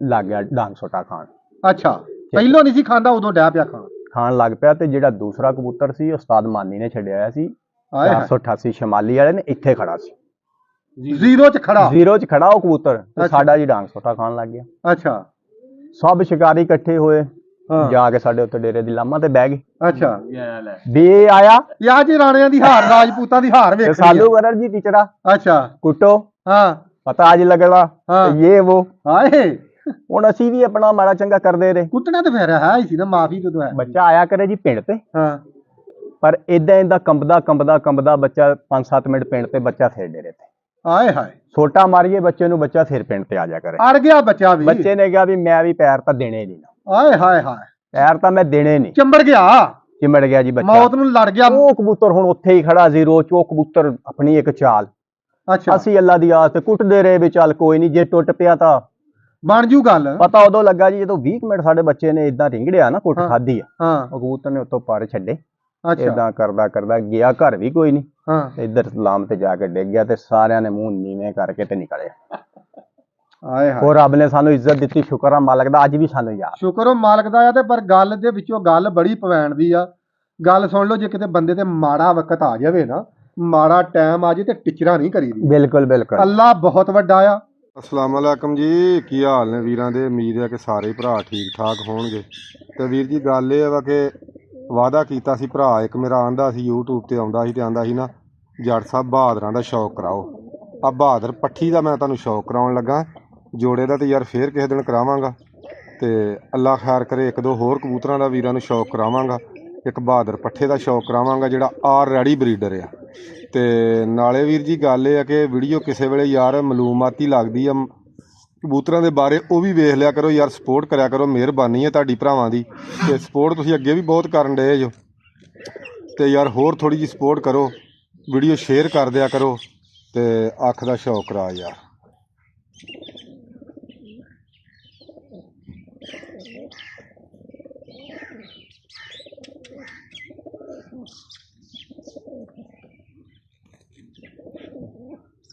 ਲੱਗ ਗਿਆ ਡਾਂਗ ਸੋਟਾ ਖਾਣ। ਅੱਛਾ ਪਹਿਲੋਂ ਨਹੀਂ ਸੀ ਖਾਂਦਾ, ਉਦੋਂ ਡਹਿ ਪਿਆ ਖਾਣ ਲੱਗ ਪਿਆ। ਤੇ ਜਿਹੜਾ ਦੂਸਰਾ ਕਬੂਤਰ ਸੀ ਉਸਤਾਦ ਮਾਨੀ ਨੇ ਛੱਡਿਆ ਹੋਇਆ ਸੀ, ਆਏ ਹਾਏ। 488 ਸ਼ਮਾਲੀ ਵਾਲੇ ਨੇ, ਇੱਥੇ ਖੜਾ ਸੀ ਜ਼ੀਰੋ ਚ ਖੜਾ। ਜ਼ੀਰੋ 'ਚ ਖੜਾ ਉਹ ਕਬੂਤਰ, ਤੇ ਅੱਛਾ। ਸਾਡਾ ਜੀ ਡਾਂਗ ਸੋਟਾ ਖਾਣ ਲੱਗ ਗਿਆ। ਅੱਛਾ ਸਭ ਸ਼ਿਕਾਰੀ ਇਕੱਠੇ ਹੋਏ, ਹਾਂ। ਜਾ ਕੇ ਸਾਡੇ ਉੱਤੇ ਡੇਰੇ ਦੀ ਲਾਮਾ ਤੇ ਬਹਿ ਗਏ। ਅੱਛਾ ਵੀ ਇਹ ਆਇਆ ਯਾ ਜੀ ਰਾਣਿਆਂ ਦੀ ਹਾਰ, ਰਾਜਪੂਤਾਂ ਦੀ ਹਾਰ ਤੇ ਵੇਖਣੀ ਸਾਲੂ ਕਰਰ ਜੀ ਟੀਚਰਾ ਹੈ। ਅੱਛਾ ਕੁੱਟੋ, ਹਾਂ ਪਤਾ ਅੱਜ ਲੱਗਣਾ ਹਾਂ। ਤੇ ਇਹ ਉਹ। ਆਏ ਹੁਣ ਅਸੀਂ ਵੀ ਆਪਣਾ ਮਾੜਾ ਚੰਗਾ ਕਰਦੇ ਰਹੇ। ਕੁੱਟਣਾ ਤੇ ਫਿਰ ਹੈ ਹੀ ਸੀ ਨਾ, ਮਾਫੀ ਤੇ ਹੈ। ਬੱਚਾ ਆਇਆ ਕਰੇ ਜੀ ਪਿੰਡ ਤੇ, ਹਾਂ ਪਰ ਏਦਾਂ ਕੰਬਦਾ ਬੱਚਾ 5-7 ਮਿੰਟ ਪਿੰਡ ਤੇ, ਬੱਚਾ ਫਿਰ ਡੇਰੇ ਤੇ। ਆਏ ਹਾਏ ਛੋਟਾ ਮਾਰੀਏ ਬੱਚੇ ਨੂੰ, ਬੱਚਾ ਫਿਰ ਪਿੰਡ ਤੇ ਆ ਜਾ ਕਰੇ। ਅੜ ਗਿਆ ਬੱਚਾ ਵੀ। ਬੱਚੇ ਨੇ ਕਿਹਾ ਵੀ ਮੈਂ ਵੀ ਪੈਰ ਤਾਂ ਦੇਣੇ ਨਹੀਂ, ਆਏ ਹਾਏ ਹਾਏ ਪੈਰ ਤਾਂ ਮੈਂ ਦੇਣੇ ਨਹੀਂ। ਚੰਬੜ ਗਿਆ, ਚਿਮੜ ਗਿਆ ਜੀ ਬੱਚਾ, ਮੌਤ ਨੂੰ ਲੜ ਗਿਆ। ਉਹ ਕਬੂਤਰ ਹੁਣ ਉੱਥੇ ਹੀ ਖੜਾ ਜ਼ੀਰੋ 'ਚ। ਉਹ ਕਬੂਤਰ ਆਪਣੀ ਇੱਕ ਚਾਲ, ਅੱਛਾ ਅਸੀਂ ਅੱਲਾ ਦੀ ਆਸ ਤੇ ਕੁੱਟਦੇ ਰਹੇ ਵੀ ਚੱਲ ਕੋਈ ਨਹੀਂ, ਜੇ ਟੁੱਟ ਪਿਆ ਤਾਂ ਬਣ ਜੂ ਗੱਲ। ਪਤਾ ਉਦੋਂ ਲੱਗਾ ਜੀ ਜਦੋਂ 20 ਮਿੰਟ ਸਾਡੇ ਬੱਚੇ ਨੇ ਇਦਾਂ ਰਿੰਗੜਿਆ ਨਾ, ਕੁੱਟ ਹਾਂ। ਖਾਧੀ ਆ। ਹਾਂ ਉਹ ਕਬੂਤਰ ਨੇ ਉੱਤੋਂ ਪਰ ਛੱਡੇ, ਅੱਛਾ ਇਦਾਂ ਕਰਦਾ ਗਿਆ, ਘਰ ਵੀ ਕੋਈ ਨਹੀਂ। ਹਾਂ ਇੱਧਰ ਲਾਮ ਤੇ ਜਾ ਕੇ ਡਿੱਗ ਗਿਆ, ਤੇ ਸਾਰਿਆਂ ਨੇ ਮੂੰਹ ਨੀਵੇਂ ਕਰਕੇ ਤੇ ਨਿਕਲੇ। ਆਏ ਹਾਏ ਉਹ ਰੱਬ ਨੇ ਸਾਨੂੰ ਇੱਜ਼ਤ ਦਿੱਤੀ, ਸ਼ੁਕਰ ਆ ਮਾਲਕ ਦਾ, ਅੱਜ ਵੀ ਸਾਨੂੰ ਯਾਦ। ਸ਼ੁਕਰ ਉਹ ਮਾਲਕ ਦਾ ਆ। ਤੇ ਪਰ ਗੱਲ ਦੇ ਵਿੱਚੋਂ ਗੱਲ ਬੜੀ ਪਵੈਣ ਦੀ ਆ। ਗੱਲ ਸੁਣ ਲਓ, ਜੇ ਕਿਤੇ ਬੰਦੇ ਤੇ ਮਾੜਾ ਵਕਤ ਆ ਜਾਵੇ ਨਾ, ਮਾੜਾ ਟਾਈਮ ਆ ਜੇ, ਤੇ ਟਿਚਰਾ ਨਹੀਂ ਕਰੀਦੀ। ਬਿਲਕੁਲ ਅੱਲਾ ਬਹੁਤ ਵੱਡਾ ਆ। ਅਸਲਾਮ ਅਲੈਕਮ ਜੀ, ਕੀ ਹਾਲ ਨੇ ਵੀਰਾਂ ਦੇ? ਉਮੀਦ ਹੈ ਕਿ ਸਾਰੇ ਭਰਾ ਠੀਕ ਠਾਕ ਹੋਣਗੇ। ਤੇ ਵੀਰ ਜੀ ਗੱਲ ਇਹ ਵਾ ਕਿ ਵਾਅਦਾ ਕੀਤਾ ਸੀ ਭਰਾ ਇੱਕ ਮੇਰਾ, ਆਂਦਾ ਸੀ YouTube ਤੇ ਆਉਂਦਾ ਸੀ ਤੇ ਆਂਦਾ ਸੀ ਨਾ ਜੱਟ ਸਾਹਿਬ ਬਹਾਦਰਾਂ ਦਾ ਸ਼ੌਕ ਕਰਾਓ। ਆ ਬਹਾਦਰ ਪੱਠੀ ਦਾ ਮੈਂ ਤੁਹਾਨੂੰ ਸ਼ੌਕ ਕਰਾਉਣ ਲੱਗਾ, ਜੋੜੇ ਦਾ ਤੇ ਯਾਰ ਫੇਰ ਕਿਸੇ ਦਿਨ ਕਰਾਵਾਂਗਾ। ਤੇ ਅੱਲਾ ਖੈਰ ਕਰੇ, ਇੱਕ ਦੋ ਹੋਰ ਕਬੂਤਰਾਂ ਦਾ ਵੀਰਾਂ ਨੂੰ ਸ਼ੌਕ ਕਰਾਵਾਂਗਾ। ਇੱਕ ਬਹਾਦਰ ਪੱਠੇ ਦਾ ਸ਼ੌਕ ਕਰਾਵਾਂਗਾ ਜਿਹੜਾ ਆਲਰੈਡੀ ਬਰੀਡਰ ਆ। ਤੇ ਨਾਲੇ ਵੀਰ ਜੀ ਗੱਲ ਇਹ ਆ ਕਿ ਵੀਡੀਓ ਕਿਸੇ ਵੇਲੇ ਯਾਰ ਮਾਲੂਮਾਤੀ ਲੱਗਦੀ ਆ ਕਬੂਤਰਾਂ ਦੇ ਬਾਰੇ, ਉਹ ਵੀ ਵੇਖ ਲਿਆ ਕਰੋ ਯਾਰ, ਸਪੋਰਟ ਕਰਿਆ ਕਰੋ। ਮਿਹਰਬਾਨੀ ਹੈ ਤੁਹਾਡੀ ਭਰਾਵਾਂ ਦੀ, ਤੇ ਸਪੋਰਟ ਤੁਸੀਂ ਅੱਗੇ ਵੀ ਬਹੁਤ ਕਰਨ ਡਏ ਜੋ। ਤੇ ਯਾਰ ਹੋਰ ਥੋੜੀ ਜਿਹੀ ਸਪੋਰਟ ਕਰੋ, ਵੀਡੀਓ ਸ਼ੇਅਰ ਕਰ ਦਿਆ ਕਰੋ, ਤੇ ਅੱਖ ਦਾ ਸ਼ੌਕ ਕਰਾ ਯਾਰ।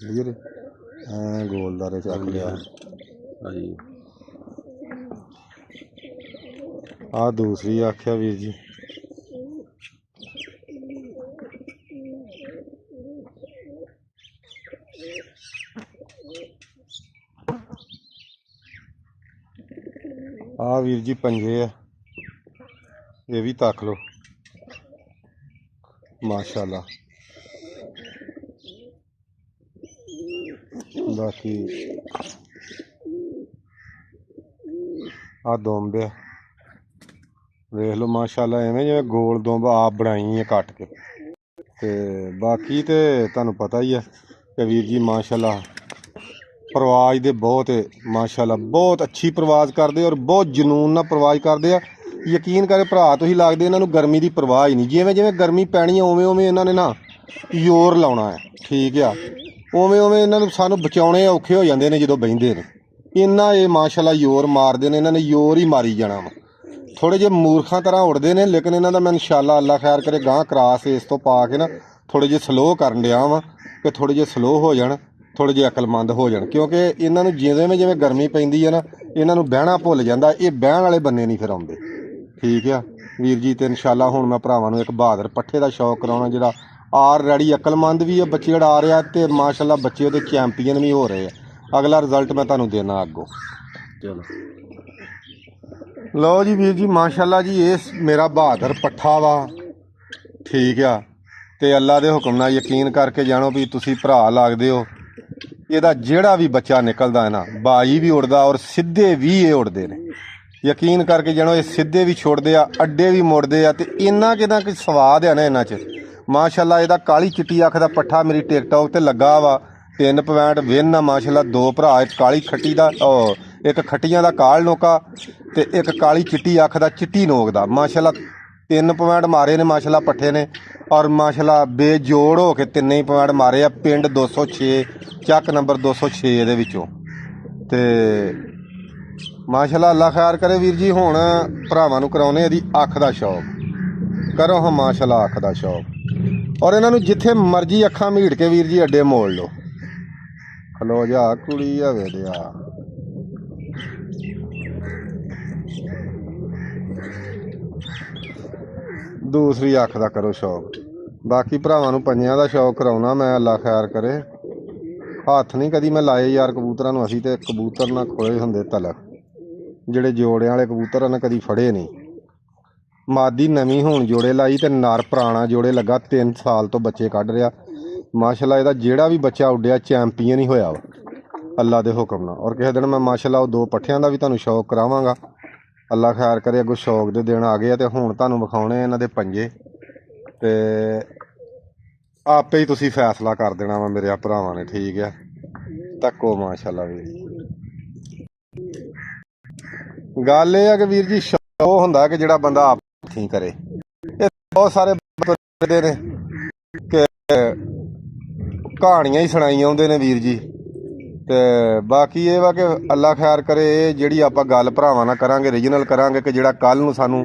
ਵੀਰ ਗੋਲਦਾਰੇ ਚੱਕ ਲਿਆ ਹਾਂਜੀ। ਆ ਦੂਸਰੀ ਆਖਿਆ ਵੀਰ ਜੀ। ਆ ਵੀਰ ਜੀ ਪੰਜੇ ਆ, ਇਹ ਵੀ ਤੱਕ ਲੋ ਮਾਸ਼ਾਅੱਲਾ। ਬਾਕੀ ਆ ਦੁੰਬ ਆ, ਵੇਖ ਲਓ ਮਾਸ਼ਾਅੱਲਾ, ਐਵੇਂ ਜਿਵੇਂ ਗੋਲ ਦੁੰਬ ਆਪ ਬਣਾਈ ਹੈ ਕੱਟ ਕੇ। ਤੇ ਬਾਕੀ ਤੇ ਤੁਹਾਨੂੰ ਪਤਾ ਹੀ ਆ ਕਿ ਵੀਰ ਜੀ ਮਾਸ਼ਾਅੱਲਾ ਪ੍ਰਵਾਜ਼ ਦੇ ਬਹੁਤ ਮਾਸ਼ਾਅੱਲਾ ਬਹੁਤ ਅੱਛੀ ਪ੍ਰਵਾਜ਼ ਕਰਦੇ ਔਰ ਬਹੁਤ ਜਨੂਨ ਨਾਲ ਪ੍ਰਵਾਜ਼ ਕਰਦੇ ਆ। ਯਕੀਨ ਕਰੇ ਭਰਾ ਤੁਸੀਂ, ਲੱਗਦੇ ਇਹਨਾਂ ਨੂੰ ਗਰਮੀ ਦੀ ਪਰਵਾਹ ਹੀ ਨਹੀਂ। ਜਿਵੇਂ ਜਿਵੇਂ ਗਰਮੀ ਪੈਣੀ ਆ ਉਵੇਂ ਉਵੇਂ ਇਹਨਾਂ ਨੇ ਨਾ ਜ਼ੋਰ ਲਾਉਣਾ ਹੈ, ਠੀਕ ਆ। ਉਵੇਂ ਉਵੇਂ ਇਹਨਾਂ ਨੂੰ ਸਾਨੂੰ ਬਚਾਉਣੇ ਔਖੇ ਹੋ ਜਾਂਦੇ ਨੇ ਜਦੋਂ ਬਹਿੰਦੇ ਨੇ। ਇੰਨਾ ਇਹ ਮਾਸ਼ਾਅੱਲਾ ਜ਼ੋਰ ਮਾਰਦੇ ਨੇ, ਇਹਨਾਂ ਨੇ ਜ਼ੋਰ ਹੀ ਮਾਰੀ ਜਾਣਾ ਵਾ। ਥੋੜ੍ਹੇ ਜਿਹੇ ਮੂਰਖਾਂ ਤਰ੍ਹਾਂ ਉੜਦੇ ਨੇ, ਲੇਕਿਨ ਇਹਨਾਂ ਦਾ ਮੈਂ ਇਨਸ਼ਾਅੱਲਾ ਅੱਲਾ ਖੈਰ ਕਰੇ ਗਾਂ ਕਰਾਸ ਇਸ ਤੋਂ ਪਾ ਕੇ ਨਾ ਥੋੜ੍ਹੇ ਜਿਹੇ ਸਲੋਅ ਕਰਨ ਡਿਆ ਵਾਂ ਕਿ ਥੋੜ੍ਹੇ ਜਿਹੇ ਸਲੋਅ ਹੋ ਜਾਣ, ਥੋੜ੍ਹੇ ਜਿਹੇ ਅਕਲਮੰਦ ਹੋ ਜਾਣ। ਕਿਉਂਕਿ ਇਹਨਾਂ ਨੂੰ ਜਿਵੇਂ ਜਿਵੇਂ ਗਰਮੀ ਪੈਂਦੀ ਹੈ ਨਾ, ਇਹਨਾਂ ਨੂੰ ਬਹਿਣਾ ਭੁੱਲ ਜਾਂਦਾ। ਇਹ ਬਹਿਣ ਵਾਲੇ ਬੰਨੇ ਨਹੀਂ ਫਿਰ ਆਉਂਦੇ, ਠੀਕ ਆ ਵੀਰ ਜੀ। ਤੇ ਇਨਸ਼ਾਅੱਲਾ ਹੁਣ ਮੈਂ ਭਰਾਵਾਂ ਨੂੰ ਇੱਕ ਬਹਾਦਰ ਪੱਠੇ ਦਾ ਸ਼ੌਕ ਕਰਾਉਣਾ ਜਿਹੜਾ ਆਲਰੈਡੀ ਅਕਲਮੰਦ ਵੀ ਆ, ਬੱਚੇ ਉਡਾ ਰਿਹਾ ਤੇ ਮਾਸ਼ਾਅੱਲਾ ਬੱਚੇ ਉਹਦੇ ਚੈਂਪੀਅਨ ਵੀ ਹੋ ਰਹੇ ਆ। ਅਗਲਾ ਰਿਜ਼ਲਟ ਮੈਂ ਤੁਹਾਨੂੰ ਦੇਣਾ ਅੱਗੋਂ। ਚਲੋ ਲਓ ਜੀ ਵੀਰ ਜੀ ਮਾਸ਼ਾਅੱਲਾ ਜੀ, ਇਹ ਮੇਰਾ ਬਹਾਦਰ ਪੱਠਾ ਵਾ, ਠੀਕ ਆ। ਤੇ ਅੱਲਾ ਦੇ ਹੁਕਮ ਨਾਲ ਯਕੀਨ ਕਰਕੇ ਜਾਣੋ ਵੀ ਤੁਸੀਂ ਭਰਾ ਲੱਗਦੇ ਹੋ। ਇਹਦਾ ਜਿਹੜਾ ਵੀ ਬੱਚਾ ਨਿਕਲਦਾ ਹੈ ਨਾ, ਬਾਈ ਵੀ ਉੜਦਾ ਔਰ ਸਿੱਧੇ ਵੀ ਇਹ ਉੜਦੇ ਨੇ। ਯਕੀਨ ਕਰਕੇ ਜਾਣੋ, ਇਹ ਸਿੱਧੇ ਵੀ ਛੋੜਦੇ ਆ, ਅੱਡੇ ਵੀ ਮੁੜਦੇ ਆ। ਤੇ ਇੰਨਾ ਕਿਦਾਂ ਕਿ ਸਵਾਦ ਆ ਨਾ ਇਹਨਾਂ 'ਚ ਮਾਸ਼ਾਅੱਲਾ। ਇਹਦਾ ਕਾਲੀ ਚਿੱਟੀ ਅੱਖ ਦਾ ਪੱਠਾ ਮੇਰੀ ਟਿਕਟੌਕ ਤੇ ਲੱਗਾ ਵਾ, 3 ਪੁਆਇੰਟ ਵਿਨ ਆ ਮਾਸ਼ਾਅੱਲਾ। 2 ਭਰਾ, ਇੱਕ ਕਾਲੀ ਖੱਟੀ ਦਾ, ਇੱਕ ਖੱਟੀਆਂ ਦਾ ਕਾਲ ਨੋਕਾ ਤੇ ਇੱਕ ਕਾਲੀ ਚਿੱਟੀ ਅੱਖ ਦਾ ਚਿੱਟੀ ਨੋਕ ਦਾ। ਮਾਸ਼ਾਅੱਲਾ 3 ਪੁਆਇੰਟ ਮਾਰੇ ਨੇ ਮਾਸ਼ਾਅੱਲਾ ਪੱਠੇ ਨੇ, ਔਰ ਮਾਸ਼ਾਅੱਲਾ ਬੇਜੋੜ ਹੋ ਕੇ ਤਿੰਨੇ ਹੀ ਪੁਆਇੰਟ ਮਾਰੇ ਆ। ਪਿੰਡ 206 ਚੱਕ ਨੰਬਰ 206 ਦੇ ਵਿੱਚੋਂ। ਤੇ ਮਾਸ਼ਾਅੱਲਾ ਅੱਲਾ ਖੈਰ ਕਰੇ ਵੀਰ ਜੀ। ਹੁਣ ਭਰਾਵਾਂ ਨੂੰ ਕਰਾਉਨੇ ਇਹਦੀ ਅੱਖ ਦਾ ਸ਼ੌਕ, ਕਰੋ ਹਾਂ ਮਾਸ਼ਾਅੱਲਾ ਅੱਖ ਦਾ ਸ਼ੌਕ। ਔਰ ਇਹਨਾਂ ਨੂੰ ਜਿੱਥੇ ਮਰਜ਼ੀ ਅੱਖਾਂ ਮੀਟ ਕੇ ਵੀਰ ਜੀ ਅੱਡੇ ਮੋੜ ਲਓ। ਖਲੋ ਜਾ ਕੁੜੀ ਆ ਵੇਲਿਆ। ਦੂਸਰੀ ਅੱਖ ਦਾ ਕਰੋ ਸ਼ੌਕ। ਬਾਕੀ ਭਰਾਵਾਂ ਨੂੰ ਪੰਜਿਆਂ ਦਾ ਸ਼ੌਕ ਕਰਾਉਣਾ ਮੈਂ, ਅੱਲਾ ਖੈਰ ਕਰੇ। ਹੱਥ ਨਹੀਂ ਕਦੀ ਮੈਂ ਲਾਏ ਯਾਰ ਕਬੂਤਰਾਂ ਨੂੰ। ਅਸੀਂ ਤੇ ਕਬੂਤਰ ਨਾ ਖੋਏ ਹੁੰਦੇ ਤਲਕ, ਜਿਹੜੇ ਜੋੜਿਆਂ ਵਾਲੇ ਕਬੂਤਰ ਉਹਨੇ ਕਦੀ ਫੜੇ ਨਹੀਂ। ਮਾਦੀ ਨਵੀਂ ਹੁਣ ਜੋੜੇ ਲਾਈ ਤੇ ਨਰ ਪੁਰਾਣਾ ਜੋੜੇ ਲੱਗਾ। 3 ਸਾਲ ਤੋਂ ਬੱਚੇ ਕੱਢ ਰਿਹਾ ਮਾਸ਼ਾਅੱਲਾ। ਇਹਦਾ ਜਿਹੜਾ ਵੀ ਬੱਚਾ ਉੱਡਿਆ ਚੈਂਪੀਅਨ ਹੀ ਹੋਇਆ ਵਾ ਅੱਲਾ ਦੇ ਹੁਕਮ ਨਾਲ। ਔਰ ਕਿਸੇ ਦਿਨ ਮੈਂ ਮਾਸ਼ਾਅੱਲਾ ਉਹ 2 ਪੱਠਿਆਂ ਦਾ ਵੀ ਤੁਹਾਨੂੰ ਸ਼ੌਕ ਕਰਾਵਾਂਗਾ। ਅੱਲਾ ਖੈਰ ਕਰੇ। ਅੱਗੋਂ ਸ਼ੌਕ ਦੇ ਦਿਨ ਆ ਗਏ ਆ ਤੇ ਹੁਣ ਤੁਹਾਨੂੰ ਵਿਖਾਉਣੇ ਇਹਨਾਂ ਦੇ ਪੰਜੇ, ਤੇ ਆਪੇ ਹੀ ਤੁਸੀਂ ਫੈਸਲਾ ਕਰ ਦੇਣਾ ਵਾ ਮੇਰੇ ਭਰਾਵਾਂ ਨੇ, ਠੀਕ ਆ। ਤੱਕੋ ਮਾਸ਼ਾਅੱਲਾ ਵੀਰ ਜੀ। ਗੱਲ ਇਹ ਆ ਕਿ ਵੀਰ ਜੀ ਸ਼ੌਕ ਹੁੰਦਾ ਕਿ ਜਿਹੜਾ ਬੰਦਾ ਆਪ ਠੀਕ ਕਰੇ। ਇਹ ਬਹੁਤ ਸਾਰੇ ਬੰਦੇ ਨੇ ਕਿ ਕਹਾਣੀਆਂ ਹੀ ਸੁਣਾਈ ਆਉਂਦੇ ਨੇ ਵੀਰ ਜੀ। ਤੇ ਬਾਕੀ ਇਹ ਵਾ ਕਿ ਅੱਲਾ ਖੈਰ ਕਰੇ। ਇਹ ਜਿਹੜੀ ਆਪਾਂ ਗੱਲ ਭਰਾਵਾਂ ਨਾਲ ਕਰਾਂਗੇ, ਰੀਜਨਲ ਕਰਾਂਗੇ, ਕਿ ਜਿਹੜਾ ਕੱਲ੍ਹ ਨੂੰ ਸਾਨੂੰ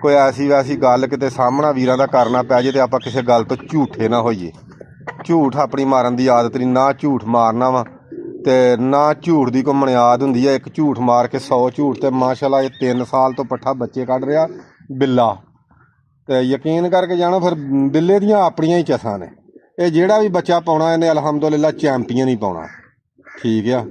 ਕੋਈ ਐਸੀ ਵੈਸੀ ਗੱਲ ਕਿਤੇ ਸਾਹਮਣਾ ਵੀਰਾਂ ਦਾ ਕਰਨਾ ਪੈ ਜੇ ਤੇ ਆਪਾਂ ਕਿਸੇ ਗੱਲ ਤੋਂ ਝੂਠੇ ਨਾ ਹੋਈਏ। ਝੂਠ ਆਪਣੀ ਮਾਰਨ ਦੀ ਆਦਤ ਨਹੀਂ, ਨਾ ਝੂਠ ਮਾਰਨਾ ਵਾ ਤੇ ਨਾ ਝੂਠ ਦੀ ਕੋਈ ਬੁਨਿਆਦ ਹੁੰਦੀ ਹੈ। ਇੱਕ ਝੂਠ ਮਾਰ ਕੇ 100 ਝੂਠ। ਤੇ ਮਾਸ਼ਾਅੱਲਾ ਇਹ 3 ਸਾਲ ਤੋਂ ਪੱਠਾ ਬੱਚੇ ਕੱਢ ਰਿਹਾ ਬਿੱਲਾ। ਤੇ ਯਕੀਨ ਕਰਕੇ ਜਾਣਾ ਫਿਰ ਬਿੱਲੇ ਦੀਆਂ ਆਪਣੀਆਂ ਹੀ ਚਸਾਂ ਨੇ। ਇਹ ਜਿਹੜਾ ਵੀ ਬੱਚਾ ਪਾਉਣਾ ਇਹਨੇ ਅਲਹਮਦੁਲਿਲਾ ਚੈਂਪੀਅਨ ਹੀ ਪਾਉਣਾ, ਠੀਕ ਆ।